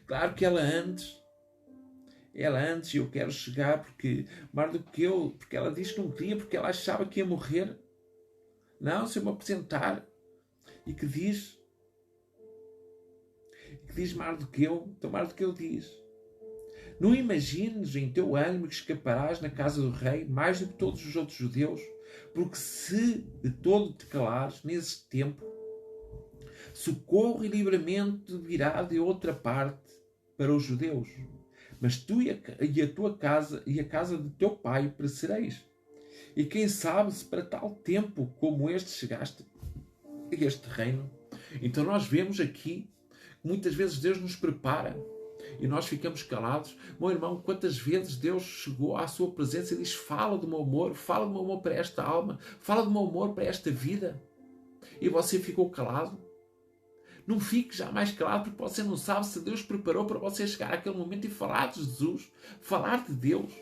Claro que ela antes, eu quero chegar porque Mardoqueu, porque ela diz que não queria, porque ela achava que ia morrer. Não, se eu me apresentar. E que diz Mardoqueu, então Mardoqueu diz, não imagines em teu ânimo que escaparás na casa do rei mais do que todos os outros judeus, porque se de todo te calares nesse tempo, socorro e livramento virá de outra parte para os judeus, mas tu e a tua casa e a casa de teu pai perecereis. E quem sabe se para tal tempo como este chegaste a este reino. Então nós vemos aqui que muitas vezes Deus nos prepara e nós ficamos calados. Meu irmão, quantas vezes Deus chegou à sua presença e diz, fala do meu amor para esta alma, fala do meu amor para esta vida, e você ficou calado. Não fique jamais calado, porque você não sabe se Deus preparou para você chegar àquele momento e falar de Jesus, falar de Deus.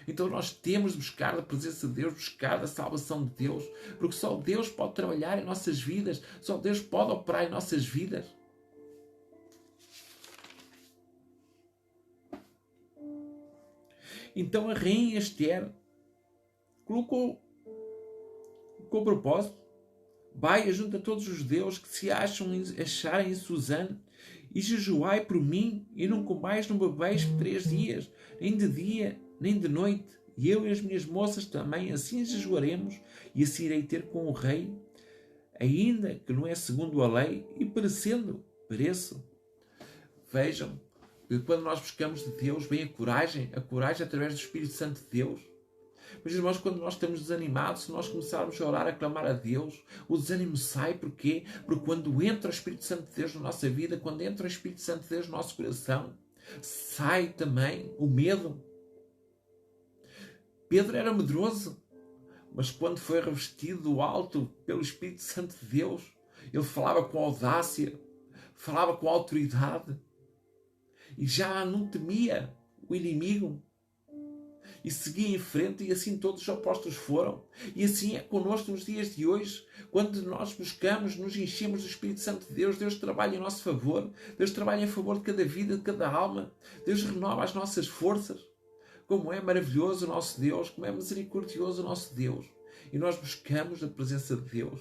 Então nós temos de buscar a presença de Deus, buscar a salvação de Deus, porque só Deus pode trabalhar em nossas vidas, só Deus pode operar em nossas vidas. Então a rainha Esther colocou o propósito, vai junto a todos os judeus que se acharem em Susã, e jejuai por mim, e não comais, não bebeis por 3 dias, nem de dia, nem de noite. E eu e as minhas moças também assim jejuaremos, e assim irei ter com o rei, ainda que não é segundo a lei, e perecendo, pereço. Vejam, que quando nós buscamos de Deus, vem a coragem através do Espírito Santo de Deus. Mas, irmãos, quando nós estamos desanimados, se nós começarmos a orar, a clamar a Deus, o desânimo sai. Porquê? Porque quando entra o Espírito Santo de Deus na nossa vida, quando entra o Espírito Santo de Deus no nosso coração, sai também o medo. Pedro era medroso, mas quando foi revestido do alto pelo Espírito Santo de Deus, ele falava com audácia, falava com autoridade, e já não temia o inimigo, e seguia em frente, e assim todos os apóstolos foram. E assim é connosco nos dias de hoje. Quando nós buscamos, nos enchemos do Espírito Santo de Deus, Deus trabalha em nosso favor, Deus trabalha em favor de cada vida, de cada alma, Deus renova as nossas forças. Como é maravilhoso o nosso Deus, como é misericordioso o nosso Deus. E nós buscamos a presença de Deus.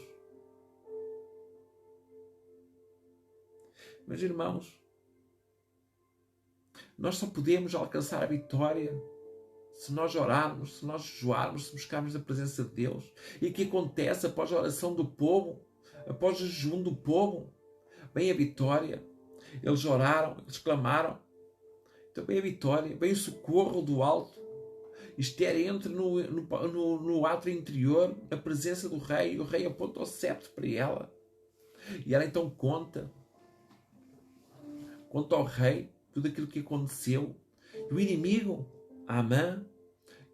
Mas, irmãos, nós só podemos alcançar a vitória se nós orarmos, se nós jejuarmos, se buscarmos a presença de Deus. E o que acontece após a oração do povo, após o jejum do povo? Vem a vitória. Eles oraram, eles clamaram. Então vem a vitória, vem o socorro do alto. Esther entra no átrio interior, na presença do rei, e o rei aponta o cetro para ela. E ela então conta ao rei tudo aquilo que aconteceu. E o inimigo, Amã,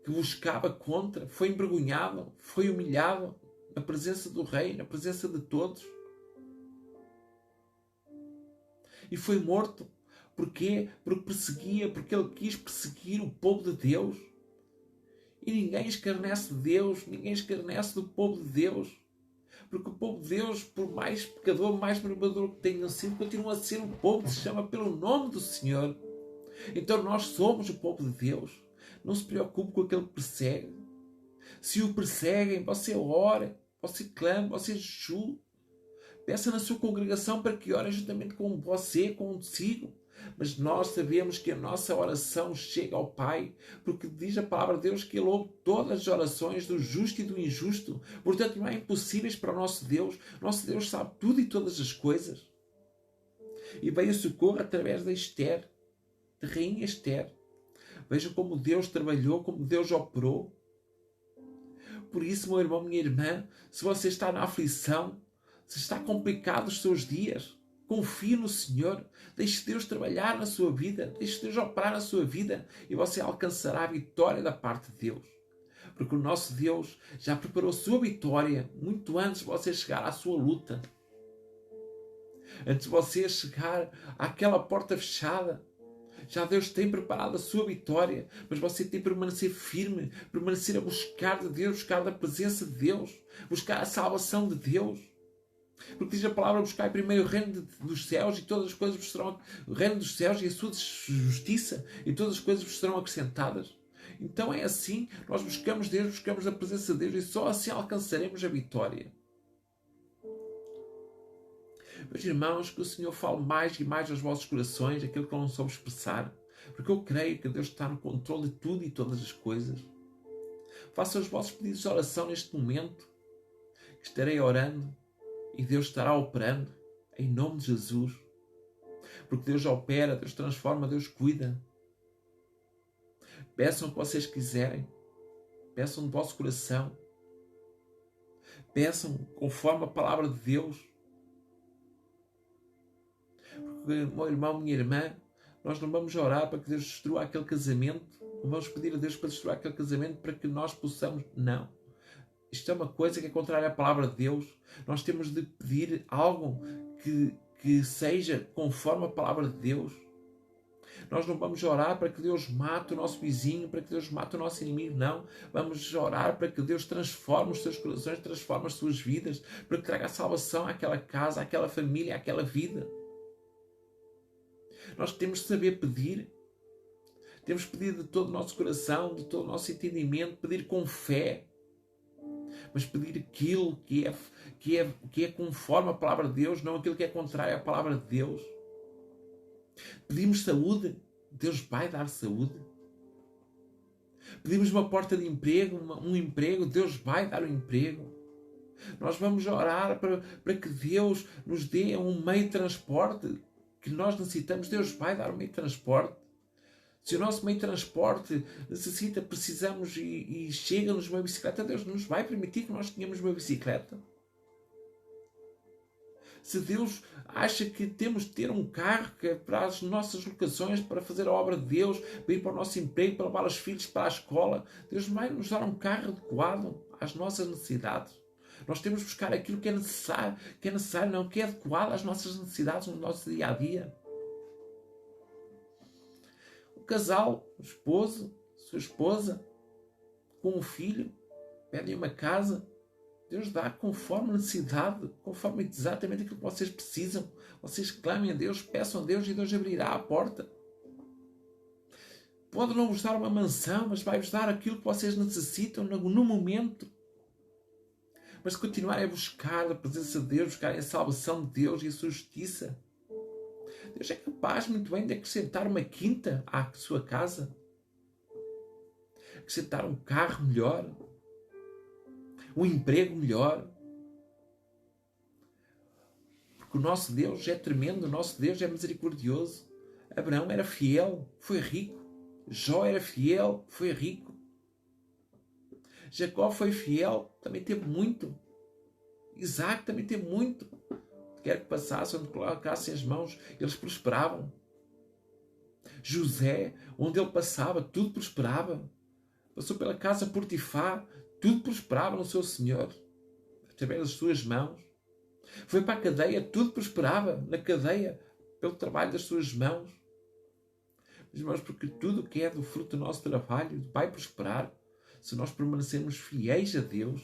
que buscava contra, foi envergonhado, foi humilhado na presença do rei, na presença de todos. E foi morto. Porquê? Porque perseguia, porque ele quis perseguir o povo de Deus. E ninguém escarnece de Deus, ninguém escarnece do povo de Deus. Porque o povo de Deus, por mais pecador, mais murmurador que tenha sido, continua a ser um povo que se chama pelo nome do Senhor. Então nós somos o povo de Deus. Não se preocupe com aquele que persegue. Se o perseguem, você ore, você clame, você jejue. Peça na sua congregação para que ore juntamente com você, consigo. Mas nós sabemos que a nossa oração chega ao Pai, porque diz a palavra de Deus que Ele ouve todas as orações do justo e do injusto. Portanto, não há impossíveis para o nosso Deus. Nosso Deus sabe tudo e todas as coisas. E veio o socorro através da Esther, da rainha Esther. Veja como Deus trabalhou, como Deus operou. Por isso, meu irmão, minha irmã, se você está na aflição, se está complicado os seus dias, confie no Senhor, deixe Deus trabalhar na sua vida, deixe Deus operar na sua vida e você alcançará a vitória da parte de Deus. Porque o nosso Deus já preparou a sua vitória muito antes de você chegar à sua luta. Antes de você chegar àquela porta fechada, já Deus tem preparado a sua vitória, mas você tem que permanecer firme, permanecer a buscar de Deus, buscar da presença de Deus, buscar a salvação de Deus. Porque diz a palavra, buscar primeiro o reino dos céus e todas as coisas vos serão, o reino dos céus e a sua justiça e todas as coisas vos serão acrescentadas. Então é assim, nós buscamos Deus, buscamos a presença de Deus e só assim alcançaremos a vitória. Meus irmãos, que o Senhor fale mais e mais aos vossos corações aquilo que eu não soube expressar, porque eu creio que Deus está no controle de tudo e todas as coisas. Faça os vossos pedidos de oração neste momento, que estarei orando e Deus estará operando em nome de Jesus. Porque Deus opera, Deus transforma, Deus cuida. Peçam o que vocês quiserem. Peçam do vosso coração. Peçam conforme a palavra de Deus. Porque, meu irmão, minha irmã, nós não vamos orar para que Deus destrua aquele casamento. Não vamos pedir a Deus para destruir aquele casamento para que nós possamos. Não. Isto é uma coisa que é contrária à palavra de Deus. Nós temos de pedir algo que seja conforme a palavra de Deus. Nós não vamos orar para que Deus mate o nosso vizinho, para que Deus mate o nosso inimigo, não. Vamos orar para que Deus transforme os seus corações, transforme as suas vidas, para que traga salvação àquela casa, àquela família, àquela vida. Nós temos de saber pedir. Temos de pedir de todo o nosso coração, de todo o nosso entendimento, pedir com fé. Mas pedir aquilo que é conforme a palavra de Deus, não aquilo que é contrário à palavra de Deus. Pedimos saúde, Deus vai dar saúde. Pedimos uma porta de emprego, um emprego, Deus vai dar um emprego. Nós vamos orar para que Deus nos dê um meio de transporte que nós necessitamos. Deus vai dar um meio de transporte. Se o nosso meio de transporte precisamos e chega-nos uma bicicleta, Deus nos vai permitir que nós tenhamos uma bicicleta. Se Deus acha que temos de ter um carro para as nossas locações, para fazer a obra de Deus, para ir para o nosso emprego, para levar os filhos para a escola, Deus vai nos dar um carro adequado às nossas necessidades. Nós temos de buscar aquilo que é necessário, não, que é adequado às nossas necessidades no nosso dia a dia. O casal, o esposo, sua esposa, com um filho, pedem uma casa. Deus dá conforme a necessidade, conforme exatamente aquilo que vocês precisam. Vocês clamem a Deus, peçam a Deus e Deus abrirá a porta. Pode não vos dar uma mansão, mas vai-vos dar aquilo que vocês necessitam no momento. Mas se continuarem a buscar a presença de Deus, buscarem a salvação de Deus e a sua justiça, Deus é capaz muito bem de acrescentar uma quinta à sua casa. acrescentar um carro melhor, um emprego melhor. Porque o nosso Deus é tremendo, o nosso Deus é misericordioso. Abraão era fiel, foi rico. Jó era fiel, foi rico. Jacó foi fiel, também teve muito. Isaac também teve muito. Quer que passassem, onde colocassem as mãos, eles prosperavam. José, onde ele passava, tudo prosperava. Passou pela casa de Potifar, tudo prosperava no seu Senhor, através das suas mãos. Foi para a cadeia, tudo prosperava na cadeia, pelo trabalho das suas mãos. Meus irmãos, porque tudo que é do fruto do nosso trabalho vai prosperar se nós permanecermos fiéis a Deus,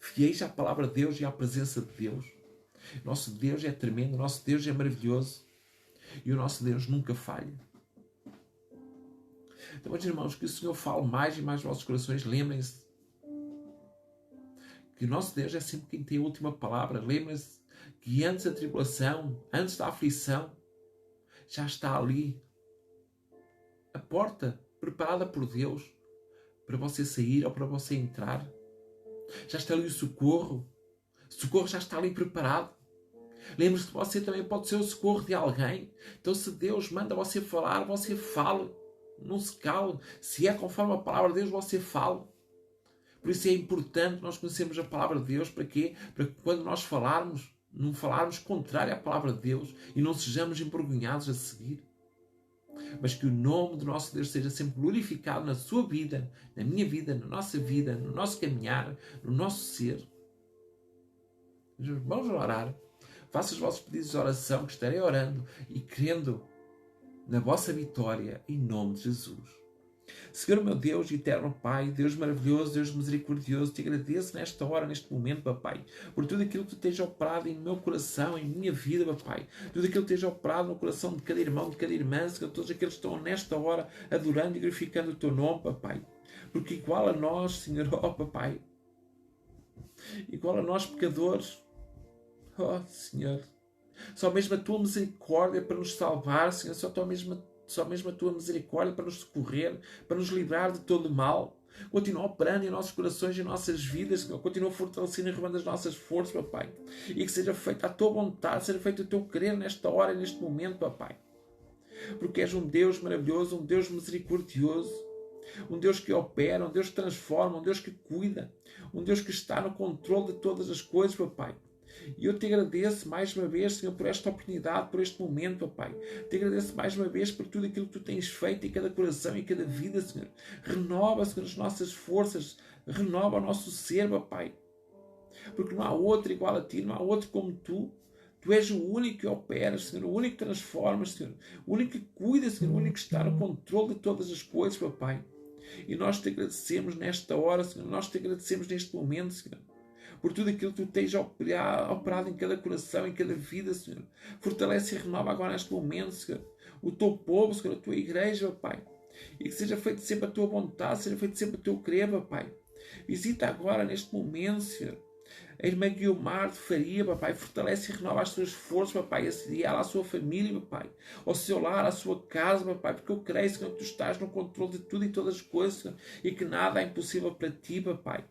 fiéis à palavra de Deus e à presença de Deus. Nosso Deus é tremendo, nosso Deus é maravilhoso e o nosso Deus nunca falha. Então, meus irmãos, que o Senhor fale mais e mais nos vossos corações. Lembrem-se que o nosso Deus é sempre quem tem a última palavra. Lembrem-se que antes da tribulação, antes da aflição, já está ali a porta preparada por Deus para você sair ou para você entrar. Já está ali o socorro. O socorro já está ali preparado. Lembre-se que você também pode ser o socorro de alguém. Então, se Deus manda você falar, você fale. Não se cale. Se é conforme a palavra de Deus, você fale. Por isso é importante nós conhecermos a palavra de Deus. Para quê? Para que quando nós falarmos, não falarmos contrário à palavra de Deus e não sejamos envergonhados a seguir. Mas que o nome do nosso Deus seja sempre glorificado na sua vida, na minha vida, na nossa vida, no nosso caminhar, no nosso ser. Vamos orar. Faça os vossos pedidos de oração, que estarei orando e crendo na vossa vitória, em nome de Jesus. Senhor, meu Deus, eterno Pai, Deus maravilhoso, Deus misericordioso, te agradeço nesta hora, neste momento, Papai, por tudo aquilo que tu tens operado em meu coração, em minha vida, Papai, tudo aquilo que tens operado no coração de cada irmão, de cada irmã, Senhor, todos aqueles que estão nesta hora adorando e glorificando o teu nome, Papai, porque igual a nós, Senhor, ó Papai, igual a nós pecadores, ó Senhor, só mesmo a tua misericórdia para nos salvar, Senhor, só mesmo a tua misericórdia para nos socorrer, para nos livrar de todo o mal. Continua operando em nossos corações e em nossas vidas, Senhor. Continua fortalecendo e renovando as nossas forças, Papai. E que seja feita a tua vontade, seja feito o teu querer nesta hora e neste momento, Papai. Porque és um Deus maravilhoso, um Deus misericordioso, um Deus que opera, um Deus que transforma, um Deus que cuida, um Deus que está no controle de todas as coisas, Papai. E eu te agradeço mais uma vez, Senhor, por esta oportunidade, por este momento, Papai. Te agradeço mais uma vez por tudo aquilo que tu tens feito em cada coração e em cada vida, Senhor. Renova, Senhor, as nossas forças. Renova o nosso ser, Papai. Porque não há outro igual a ti, não há outro como tu. Tu és o único que operas, Senhor, o único que transformas, Senhor. O único que cuida, Senhor, o único que está no controle de todas as coisas, Papai. E nós te agradecemos nesta hora, Senhor. Nós te agradecemos neste momento, Senhor, por tudo aquilo que tu tens operado em cada coração, em cada vida, Senhor. Fortalece e renova agora neste momento, Senhor, o teu povo, Senhor, a tua igreja, Pai. E que seja feito sempre a tua vontade, seja feito sempre o teu querer, Pai. Visita agora neste momento, Senhor, a irmã Guilmar de Faria, Papai. Fortalece e renova as suas forças, Papai. Assedia ela à sua família, Papai. Ao seu lar, à sua casa, Papai. Porque eu creio, Senhor, que tu estás no controle de tudo e todas as coisas, Senhor. E que nada é impossível para ti, Papai.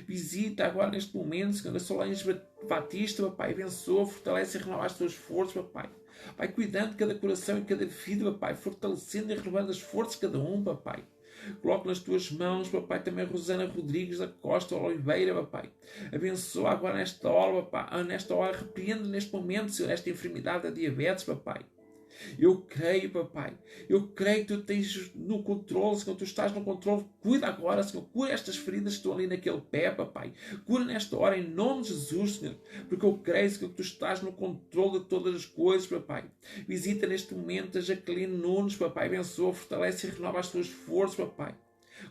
Visita agora neste momento, Senhor, a Solange Batista, Papai. Abençoa, fortalece e renova as tuas forças, Papai. Pai, cuidando de cada coração e cada vida, Papai. Fortalecendo e renovando as forças de cada um, Papai. Coloco nas tuas mãos, Papai, também Rosana Rodrigues da Costa Oliveira, Papai. Abençoa agora nesta hora, Papai. Nesta hora, repreende neste momento, Senhor, esta enfermidade da diabetes, Papai. Eu creio, Papai. Eu creio que tu tens no controle, Senhor. Tu estás no controle. Cuida agora, Senhor. Cura estas feridas que estão ali naquele pé, Papai. Cura nesta hora, em nome de Jesus, Senhor. Porque eu creio, Senhor, que tu estás no controle de todas as coisas, Papai. Visita neste momento a Jacqueline Nunes, Papai. Abençoa, fortalece e renova as tuas forças, Papai.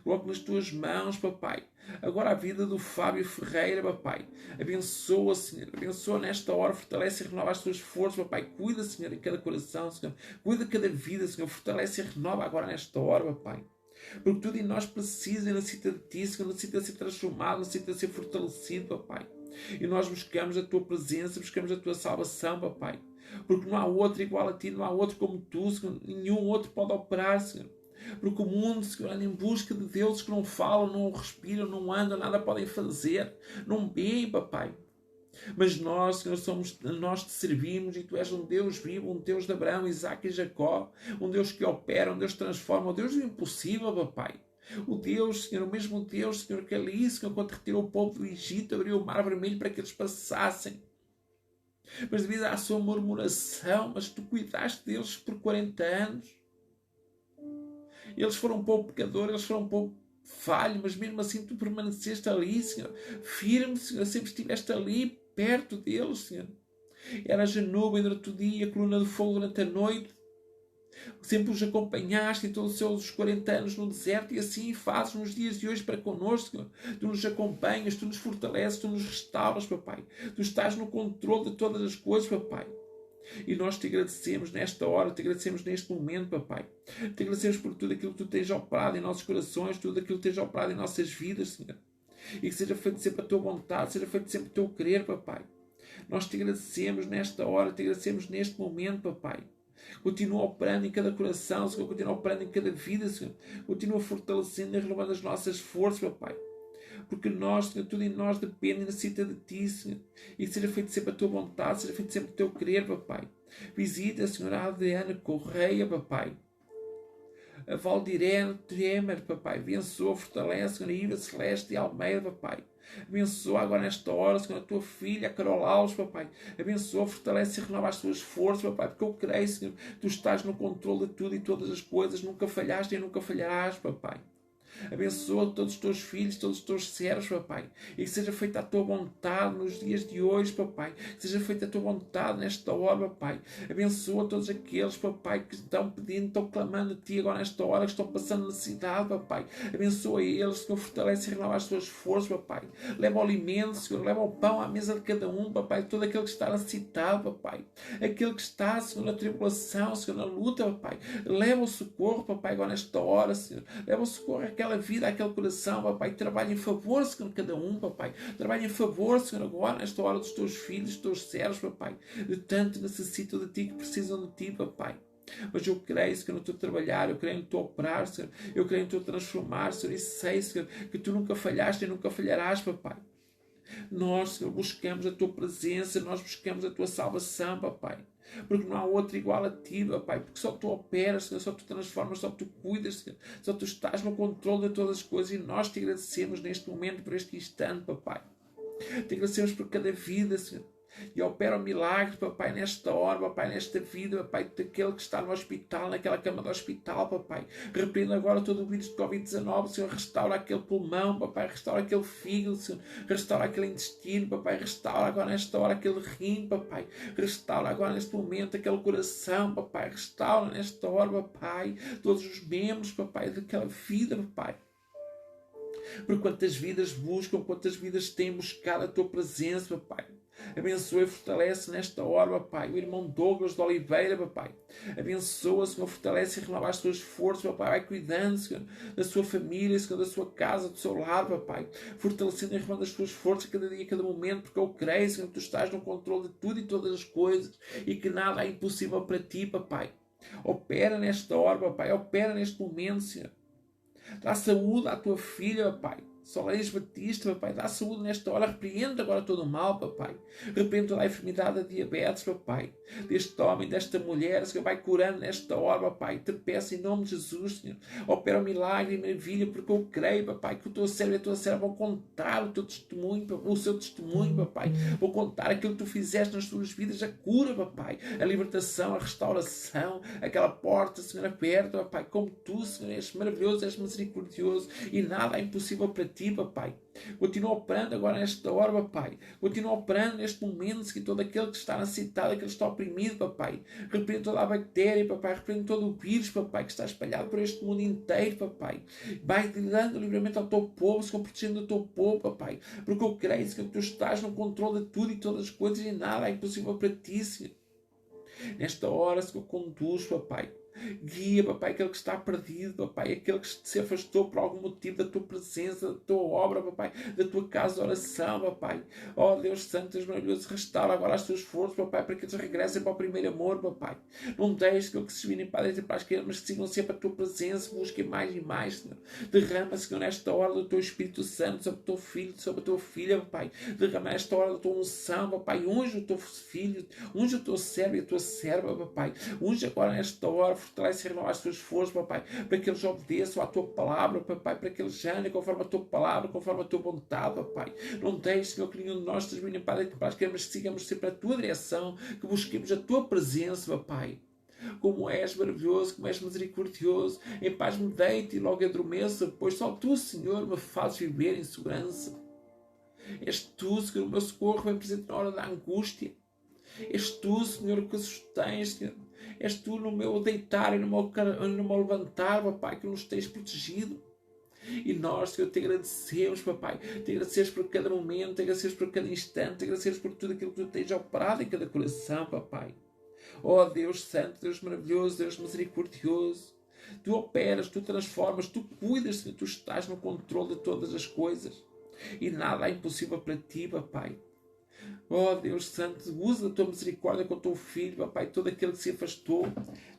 Coloco nas tuas mãos, Papai. Agora a vida do Fábio Ferreira, Papai. Abençoa, Senhor. Abençoa nesta hora. Fortalece e renova as tuas forças, Papai. Cuida, Senhor, em cada coração, Senhor. Cuida de cada vida, Senhor. Fortalece e renova agora nesta hora, Papai. Porque tudo em nós precisa e necessita de Ti, Senhor. Necessita de ser transformado, necessita de ser fortalecido, Papai. E nós buscamos a Tua presença, buscamos a Tua salvação, Papai. Porque não há outro igual a Ti, não há outro como Tu, Senhor. Nenhum outro pode operar, Senhor. Porque o mundo, Senhor, anda em busca de deuses que não falam, não respiram, não andam, nada podem fazer, não veem, papai. Mas nós, Senhor, nós te servimos e Tu és um Deus vivo, um Deus de Abraão, Isaac e Jacó, um Deus que opera, um Deus que transforma, um Deus do impossível, papai. O Deus, Senhor, o mesmo Deus, Senhor, que ali, Senhor, quando retirou o povo do Egito, abriu o mar vermelho para que eles passassem. Mas devido à sua murmuração, mas Tu cuidaste deles por 40 anos. Eles foram um pouco pecadores, eles foram um pouco falhos, mas mesmo assim Tu permaneceste ali, Senhor, firme, Senhor, sempre estiveste ali, perto deles, Senhor. Eras a nuvem durante o dia, a coluna de fogo durante a noite. Sempre os acompanhaste em todos os seus 40 anos no deserto e assim fazes nos dias de hoje para connosco, Senhor. Tu nos acompanhas, Tu nos fortaleces, Tu nos restauras, papai. Tu estás no controle de todas as coisas, papai. E nós te agradecemos nesta hora, te agradecemos neste momento, papai. Te agradecemos por tudo aquilo que Tu tens operado em nossos corações, tudo aquilo que tens operado em nossas vidas, Senhor. E que seja feito sempre a Tua vontade, seja feito sempre o Teu querer, papai. Nós te agradecemos nesta hora, te agradecemos neste momento, papai. Continua operando em cada coração, Senhor. Continua operando em cada vida, Senhor. Continua fortalecendo e renovando as nossas forças, papai. Porque nós, Senhor, tudo em nós depende e necessita de Ti, Senhor. E que seja feito sempre a Tua vontade, seja feito sempre o Teu querer, papai. Visita, Senhor, a Adriana Correia, papai. A Valdirene Tremer, papai. Abençoa, fortalece, Senhor, a Iva Celeste e Almeida, papai. Abençoa agora nesta hora, Senhor, a Tua filha, a Carol Alves, papai. Abençoa, fortalece e renova as Tuas forças, papai. Porque eu creio, Senhor, Tu estás no controle de tudo e todas as coisas. Nunca falhaste e nunca falharás, papai. Abençoa todos os Teus filhos, todos os Teus servos, papai. E que seja feita a Tua vontade nos dias de hoje, papai. Que seja feita a Tua vontade nesta hora, papai. Abençoa todos aqueles, papai, que estão pedindo, estão clamando a Ti agora nesta hora, que estão passando necessidade, papai. Abençoa eles, Senhor, fortalece e renova as Suas forças, papai. Leva o alimento, Senhor, leva o pão à mesa de cada um, papai. Todo aquele que está necessitado, papai. Aquele que está, Senhor, na tribulação, Senhor, na luta, papai. Leva o socorro, papai, agora nesta hora, Senhor. Leva o socorro àquela vida, àquele coração, papai. Trabalha em favor, Senhor, de cada um, papai. Trabalha em favor, Senhor, agora, nesta hora, dos Teus filhos, dos Teus servos, papai. De tanto necessitam de Ti, que precisam de Ti, papai. Mas eu creio, Senhor, no Teu trabalhar, eu creio no Teu operar, Senhor. Eu creio no Teu transformar, Senhor. E sei, Senhor, que Tu nunca falhaste e nunca falharás, papai. Nós, Senhor, buscamos a Tua presença, nós buscamos a Tua salvação, papai. Porque não há outro igual a Ti, papai. Porque só Tu operas, Senhor, só Tu transformas, só Tu cuidas, Senhor. Só Tu estás no controle de todas as coisas. E nós Te agradecemos neste momento, por este instante, papai. Te agradecemos por cada vida, Senhor. E opera o milagre, papai, nesta hora, papai, nesta vida, papai, daquele que está no hospital, naquela cama do hospital, papai. Repreenda agora todo o vírus de Covid-19, Senhor. Restaura aquele pulmão, papai. Restaura aquele fígado, Senhor. Restaura aquele intestino, papai. Restaura agora nesta hora aquele rim, papai. Restaura agora neste momento aquele coração, papai. Restaura nesta hora, papai, todos os membros, papai, daquela vida, papai. Por quantas vidas buscam, quantas vidas têm buscado a Tua presença, papai. Abençoa e fortalece nesta hora, papai, o irmão Douglas de Oliveira, papai. Abençoa, Senhor, fortalece e renova as Tuas forças, papai. Vai cuidando, Senhor, da sua família, Senhor, da sua casa, do seu lar, papai. Fortalecendo e renovando as Tuas forças cada dia, cada momento, porque eu creio, Senhor, que Tu estás no controle de tudo e todas as coisas e que nada é impossível para Ti, papai. Opera nesta hora, papai. Opera neste momento, Senhor. Dá saúde à Tua filha, papai. Solange Batista, papai, dá saúde nesta hora. Repreende agora todo o mal, papai. Repreende toda a enfermidade da diabetes, papai. Deste homem, desta mulher, Senhor, vai curando nesta hora, papai. Te peço em nome de Jesus, Senhor. Opera um milagre e maravilha, porque eu creio, papai, que o Teu servo e a Tua serva vão contar o Teu testemunho, o seu testemunho, papai. Vou contar aquilo que Tu fizeste nas suas vidas, a cura, papai. A libertação, a restauração, aquela porta, Senhor, aberta, papai. Como Tu, Senhor, és maravilhoso, és misericordioso e nada é impossível para Ti, papai. Continua operando agora nesta hora, papai. Continua operando neste momento, que todo aquele que está necessitado, aquele que está oprimido, papai. Repreende toda a bactéria, papai. Repreende todo o vírus, papai, que está espalhado por este mundo inteiro, papai. Vai dando livramento ao Teu povo, Senhor, protegendo o Teu povo, papai. Porque eu creio, Senhor, que Tu estás no controle de tudo e todas as coisas e nada é impossível para Ti, Senhor. Nesta hora, Senhor, conduz, papai. Guia, papai, aquele que está perdido, papai, aquele que se afastou por algum motivo da tua presença, da tua obra, papai, da tua casa de oração, papai. Ó Deus Santo, Deus maravilhoso, restaura agora as tuas forças, papai, para que eles regressem para o primeiro amor, papai. Não deixes que se virem para dentro e para a esquerda, mas que sigam sempre a tua presença, busquem mais e mais, Senhor. Derrama, Senhor, nesta hora do teu Espírito Santo sobre o teu filho, sobre a tua filha, papai. Derrama nesta hora da tua unção, papai. Unge o teu filho, unge o teu servo e a tua serva, papai. Unge agora nesta hora, fortalece e renova as tuas forças, papai, para que eles obedeçam à tua palavra, papai, para que eles andem conforme a tua palavra, conforme a tua vontade, papai. Não deixes, Senhor, que nenhum de nós termine para a esquerda, mas que sigamos sempre a tua direção, que busquemos a tua presença, papai. Como és maravilhoso, como és misericordioso, em paz me deite e logo adormeça, pois só tu, Senhor, me fazes viver em segurança. És tu, Senhor, o meu socorro bem presente na hora da angústia. És tu, Senhor, que sustens, Senhor. És tu no meu deitar e no meu levantar, papai, que nos tens protegido. E nós, Senhor, te agradecemos, papai. Te agradecemos por cada momento, te agradecemos por cada instante, te agradecemos por tudo aquilo que tu tens operado em cada coração, papai. Ó Deus Santo, Deus maravilhoso, Deus misericordioso. Tu operas, tu transformas, tu cuidas, Senhor, tu estás no controle de todas as coisas. E nada é impossível para ti, papai. Ó Deus Santo, usa a tua misericórdia com o teu filho, papai, todo aquele que se afastou,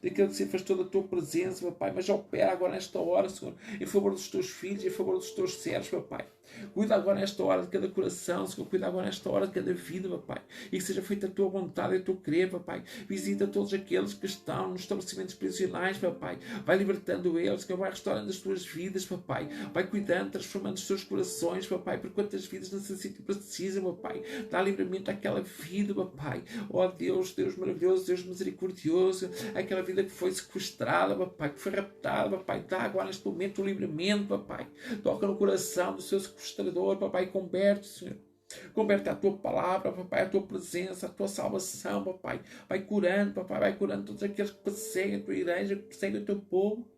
daquele que se afastou da tua presença, papai, mas opera agora nesta hora, Senhor, em favor dos teus filhos, em favor dos teus servos, papai. Cuida agora nesta hora de cada coração, Senhor, cuida agora nesta hora de cada vida, papai, e que seja feita a tua vontade e o teu querer, papai. Visita todos aqueles que estão nos estabelecimentos prisionais, papai. Vai libertando eles, Senhor, vai restaurando as tuas vidas, papai. Vai cuidando, transformando os seus corações, papai, por quantas vidas necessitam e precisam, papai. Dá livramento àquela vida, papai. Ó Deus, Deus maravilhoso, Deus misericordioso, aquela vida que foi sequestrada, papai, que foi raptada, papai. Dá agora neste momento o livramento, papai. Toca no coração do seu sequestrador, papai, converte, Senhor. Converte a tua palavra, papai, a tua presença, a tua salvação, papai. Vai curando, papai, vai curando todos aqueles que perseguem a tua igreja, que perseguem o teu povo.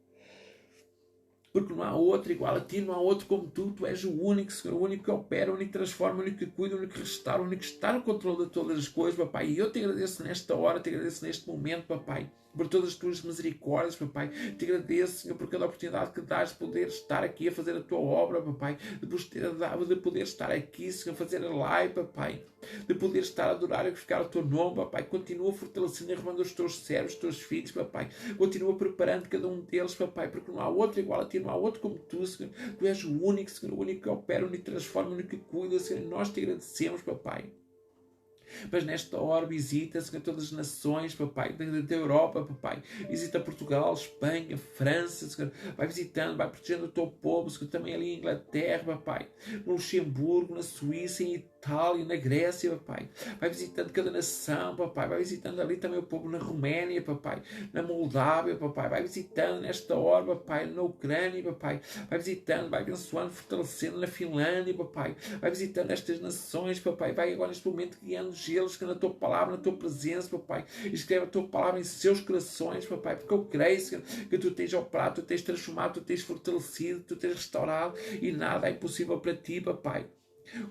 Porque não há outro igual a ti, não há outro como tu. Tu és o único, Senhor, o único que opera, o único que transforma, o único que cuida, o único que restaura, o único que está no controle de todas as coisas, papai. E eu te agradeço nesta hora, te agradeço neste momento, papai, por todas as tuas misericórdias, papai. Te agradeço, Senhor, por cada oportunidade que dás de poder estar aqui a fazer a tua obra, papai. De poder estar aqui, Senhor, a fazer a live, papai. De poder estar a adorar e glorificar o teu nome, papai. Continua fortalecendo e renovando os teus servos, os teus filhos, papai. Continua preparando cada um deles, papai, porque não há outro igual a ti, não há outro como tu, Senhor. Tu és o único, Senhor, o único que opera, o único que transforma, o único que cuida, Senhor. E nós te agradecemos, papai. Mas nesta hora visita, Senhor, todas as nações, papai, da Europa, papai. Visita Portugal, Espanha, França, Senhor. Vai visitando, vai protegendo o teu povo, Senhor, também ali em Inglaterra, papai. No Luxemburgo, na Suíça, em Itália, na Grécia, papai. Vai visitando cada nação, papai. Vai visitando ali também o povo na Roménia, papai. Na Moldávia, papai. Vai visitando nesta hora, papai, na Ucrânia, papai. Vai visitando, vai abençoando, fortalecendo na Finlândia, papai. Vai visitando estas nações, papai. Vai agora neste momento guiando eles que na tua palavra, na tua presença, papai. Escreve a tua palavra em seus corações, papai. Porque eu creio, Senhor, que tu tens operado, tu tens transformado, tu tens fortalecido, tu tens restaurado e nada é impossível para ti, papai.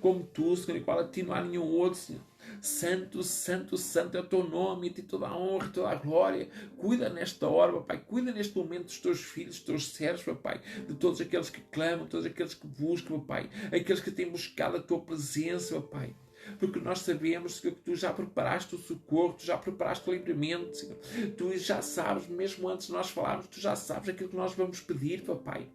Como tu, Senhor, igual a ti não há nenhum outro, Senhor. Santo, santo, santo é o teu nome, e a ti toda a honra, toda a glória. Cuida nesta hora, papai. Cuida neste momento dos teus filhos, dos teus servos, papai. De todos aqueles que clamam, todos aqueles que buscam, papai. Aqueles que têm buscado a tua presença, papai. Porque nós sabemos, Senhor, que tu já preparaste o socorro, tu já preparaste o livramento, Senhor. Tu já sabes, mesmo antes de nós falarmos, tu já sabes aquilo que nós vamos pedir, papai.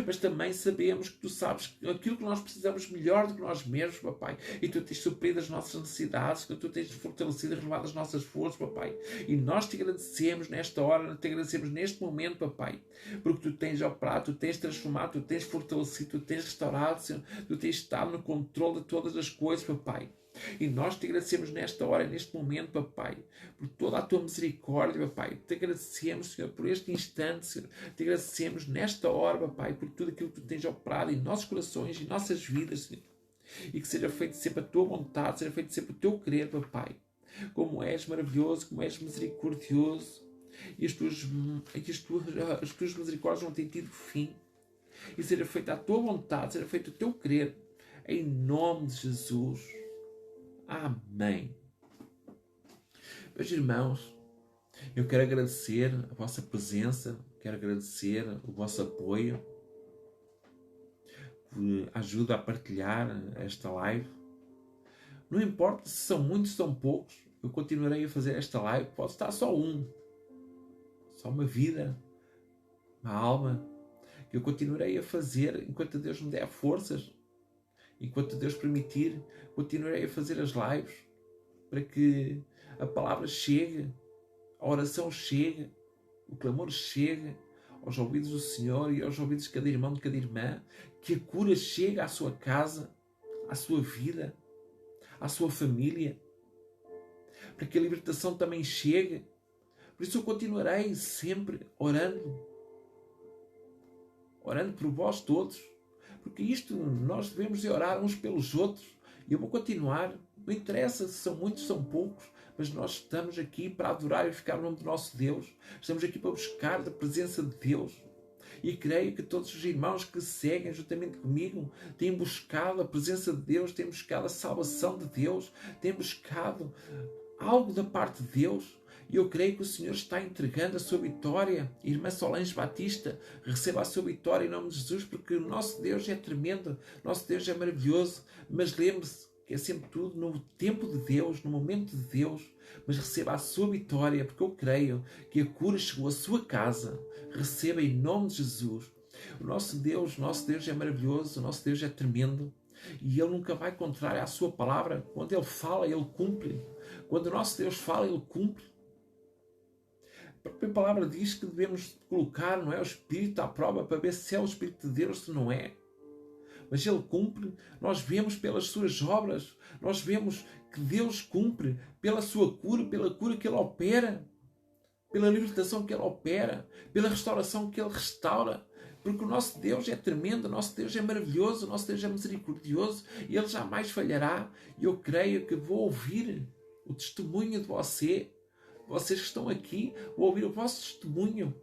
Mas também sabemos que tu sabes aquilo que nós precisamos melhor do que nós mesmos, papai. E tu tens suprido as nossas necessidades, que tu tens fortalecido e renovado as nossas forças, papai. E nós te agradecemos nesta hora, te agradecemos neste momento, papai. Porque tu tens operado, tu tens transformado, tu tens fortalecido, tu tens restaurado, Senhor. Tu tens estado no controle de todas as coisas, papai. E nós te agradecemos nesta hora, neste momento, papai, por toda a tua misericórdia, papai. Te agradecemos, Senhor, por este instante, Senhor. Te agradecemos nesta hora, papai, por tudo aquilo que tu tens operado em nossos corações e nossas vidas, Senhor. E que seja feito sempre a tua vontade, seja feito sempre o teu querer, papai. Como és maravilhoso, como és misericordioso. E as tuas misericórdias não têm tido fim. E seja feita a tua vontade, seja feito o teu querer. Em nome de Jesus. Amém. Meus irmãos, Eu quero agradecer a vossa presença, quero agradecer o vosso apoio, por ajuda a partilhar esta live. Não importa se são muitos ou são poucos, eu continuarei a fazer esta live. Pode estar só só uma vida, uma alma, que eu continuarei a fazer enquanto Deus me der forças, enquanto Deus permitir, continuarei a fazer as lives para que a palavra chegue, a oração chegue, o clamor chegue aos ouvidos do Senhor e aos ouvidos de cada irmão, de cada irmã, que a cura chegue à sua casa, à sua vida, à sua família, para que a libertação também chegue. Por isso eu continuarei sempre orando por vós todos, porque isto nós devemos de orar uns pelos outros, e eu vou continuar. Não interessa se são muitos ou são poucos, mas nós estamos aqui para adorar e ficar no nome do nosso Deus. Estamos aqui para buscar a presença de Deus. E creio que todos os irmãos que seguem juntamente comigo têm buscado a presença de Deus, têm buscado a salvação de Deus, têm buscado algo da parte de Deus. E eu creio que o Senhor está entregando a sua vitória. Irmã Solange Batista, receba a sua vitória em nome de Jesus, porque o nosso Deus é tremendo, o nosso Deus é maravilhoso. Mas lembre-se que é sempre tudo no tempo de Deus, no momento de Deus. Mas receba a sua vitória, porque eu creio que a cura chegou à sua casa. Receba em nome de Jesus. O nosso Deus é maravilhoso, o nosso Deus é tremendo. E Ele nunca vai contrário à sua palavra. Quando Ele fala, Ele cumpre. Quando o nosso Deus fala, Ele cumpre. A própria palavra diz que devemos colocar, não é, o Espírito à prova para ver se é o Espírito de Deus, se não é. Mas Ele cumpre. Nós vemos pelas suas obras, nós vemos que Deus cumpre pela sua cura, pela cura que Ele opera, pela libertação que Ele opera, pela restauração que Ele restaura. Porque o nosso Deus é tremendo, o nosso Deus é maravilhoso, o nosso Deus é misericordioso e Ele jamais falhará. E eu creio que vou ouvir o testemunho de vocês que estão aqui, vou ouvir o vosso testemunho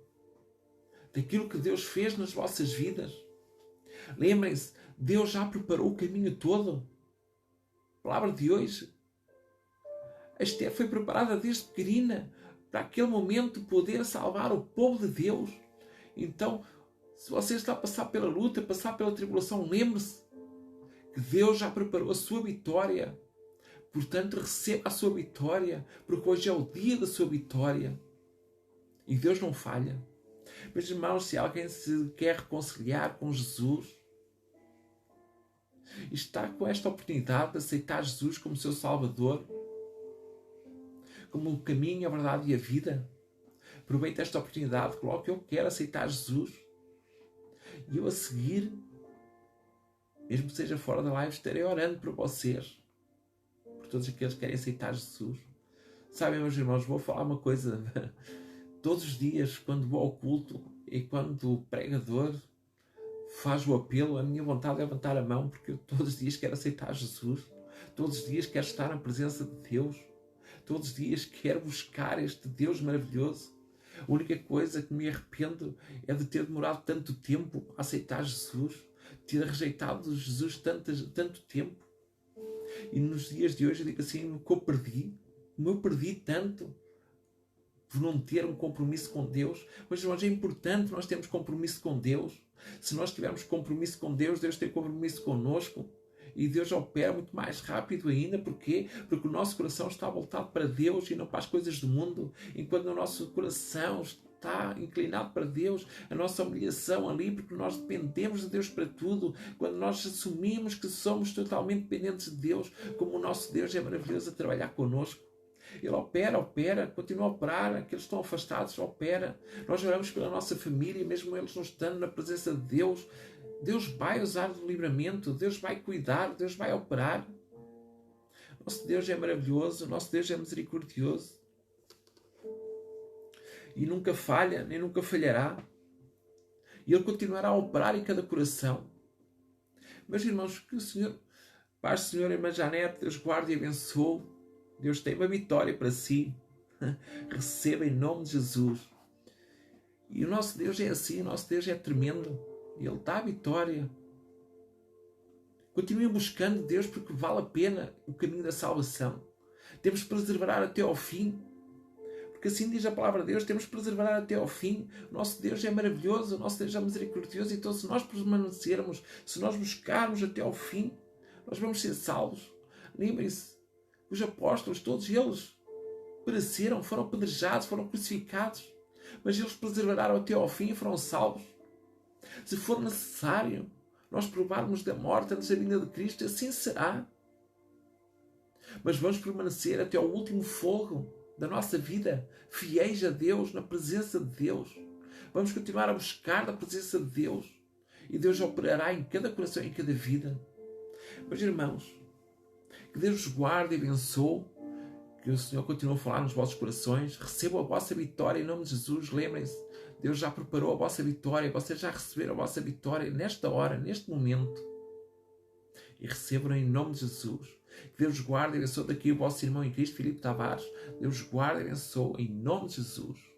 daquilo que Deus fez nas vossas vidas. Lembrem-se, Deus já preparou o caminho todo. A palavra de hoje, a Esther foi preparada desde pequenina para aquele momento poder salvar o povo de Deus. Então, se você está a passar pela luta, a passar pela tribulação, lembre-se que Deus já preparou a sua vitória. Portanto, receba a sua vitória, porque hoje é o dia da sua vitória. E Deus não falha. Meus irmãos, se alguém se quer reconciliar com Jesus, e está com esta oportunidade de aceitar Jesus como seu Salvador, como o caminho, a verdade e a vida, aproveite esta oportunidade, coloque: eu quero aceitar Jesus. E eu a seguir, mesmo que seja fora da live, estarei orando por vocês, por todos aqueles que querem aceitar Jesus. Sabem, meus irmãos, vou falar uma coisa. Todos os dias, quando vou ao culto e quando o pregador faz o apelo, a minha vontade é levantar a mão, porque eu todos os dias quero aceitar Jesus. Todos os dias quero estar na presença de Deus. Todos os dias quero buscar este Deus maravilhoso. A única coisa que me arrependo é de ter demorado tanto tempo a aceitar Jesus, ter rejeitado Jesus tanto tempo. E nos dias de hoje eu digo assim: o que eu perdi tanto por não ter um compromisso com Deus. Mas, irmãos, é importante nós termos compromisso com Deus. Se nós tivermos compromisso com Deus, Deus tem compromisso connosco. E Deus opera muito mais rápido ainda. Porquê? Porque o nosso coração está voltado para Deus e não para as coisas do mundo. Enquanto o nosso coração está inclinado para Deus, a nossa humilhação ali, porque nós dependemos de Deus para tudo. Quando nós assumimos que somos totalmente dependentes de Deus, como o nosso Deus é maravilhoso a trabalhar connosco. Ele opera, continua a operar. Aqueles que estão afastados, opera. Nós oramos pela nossa família, mesmo eles não estando na presença de Deus. Deus vai usar do livramento, Deus vai cuidar, Deus vai operar. Nosso Deus é maravilhoso, nosso Deus é misericordioso. E nunca falha, nem nunca falhará. E Ele continuará a operar em cada coração. Meus irmãos, que o Senhor, Paz do Senhor, Irmã Janete, Deus guarde e abençoe. Deus tem uma vitória para si. Receba em nome de Jesus. E o nosso Deus é assim, o nosso Deus é tremendo. Ele dá a vitória. Continuem buscando Deus, porque vale a pena o caminho da salvação. Temos que perseverar até ao fim. Porque assim diz a palavra de Deus, temos que perseverar até ao fim. O nosso Deus é maravilhoso, o nosso Deus é misericordioso. Então, se nós permanecermos, se nós buscarmos até ao fim, nós vamos ser salvos. Lembrem-se, os apóstolos, todos eles pereceram, foram apedrejados, foram crucificados. Mas eles perseveraram até ao fim e foram salvos. Se for necessário nós provarmos da morte antes da vinda de Cristo, assim será. Mas vamos permanecer até ao último fogo da nossa vida, fiéis a Deus, na presença de Deus. Vamos continuar a buscar a presença de Deus. E Deus operará em cada coração, em cada vida. Mas, irmãos, que Deus os guarde e abençoe. Que o Senhor continue a falar nos vossos corações. Recebam a vossa vitória em nome de Jesus. Lembrem-se, Deus já preparou a vossa vitória. Vocês já receberam a vossa vitória nesta hora, neste momento. E recebam em nome de Jesus. Que Deus guarde e abençoe daqui o vosso irmão em Cristo, Filipe Tavares. Deus guarde e abençoe em nome de Jesus.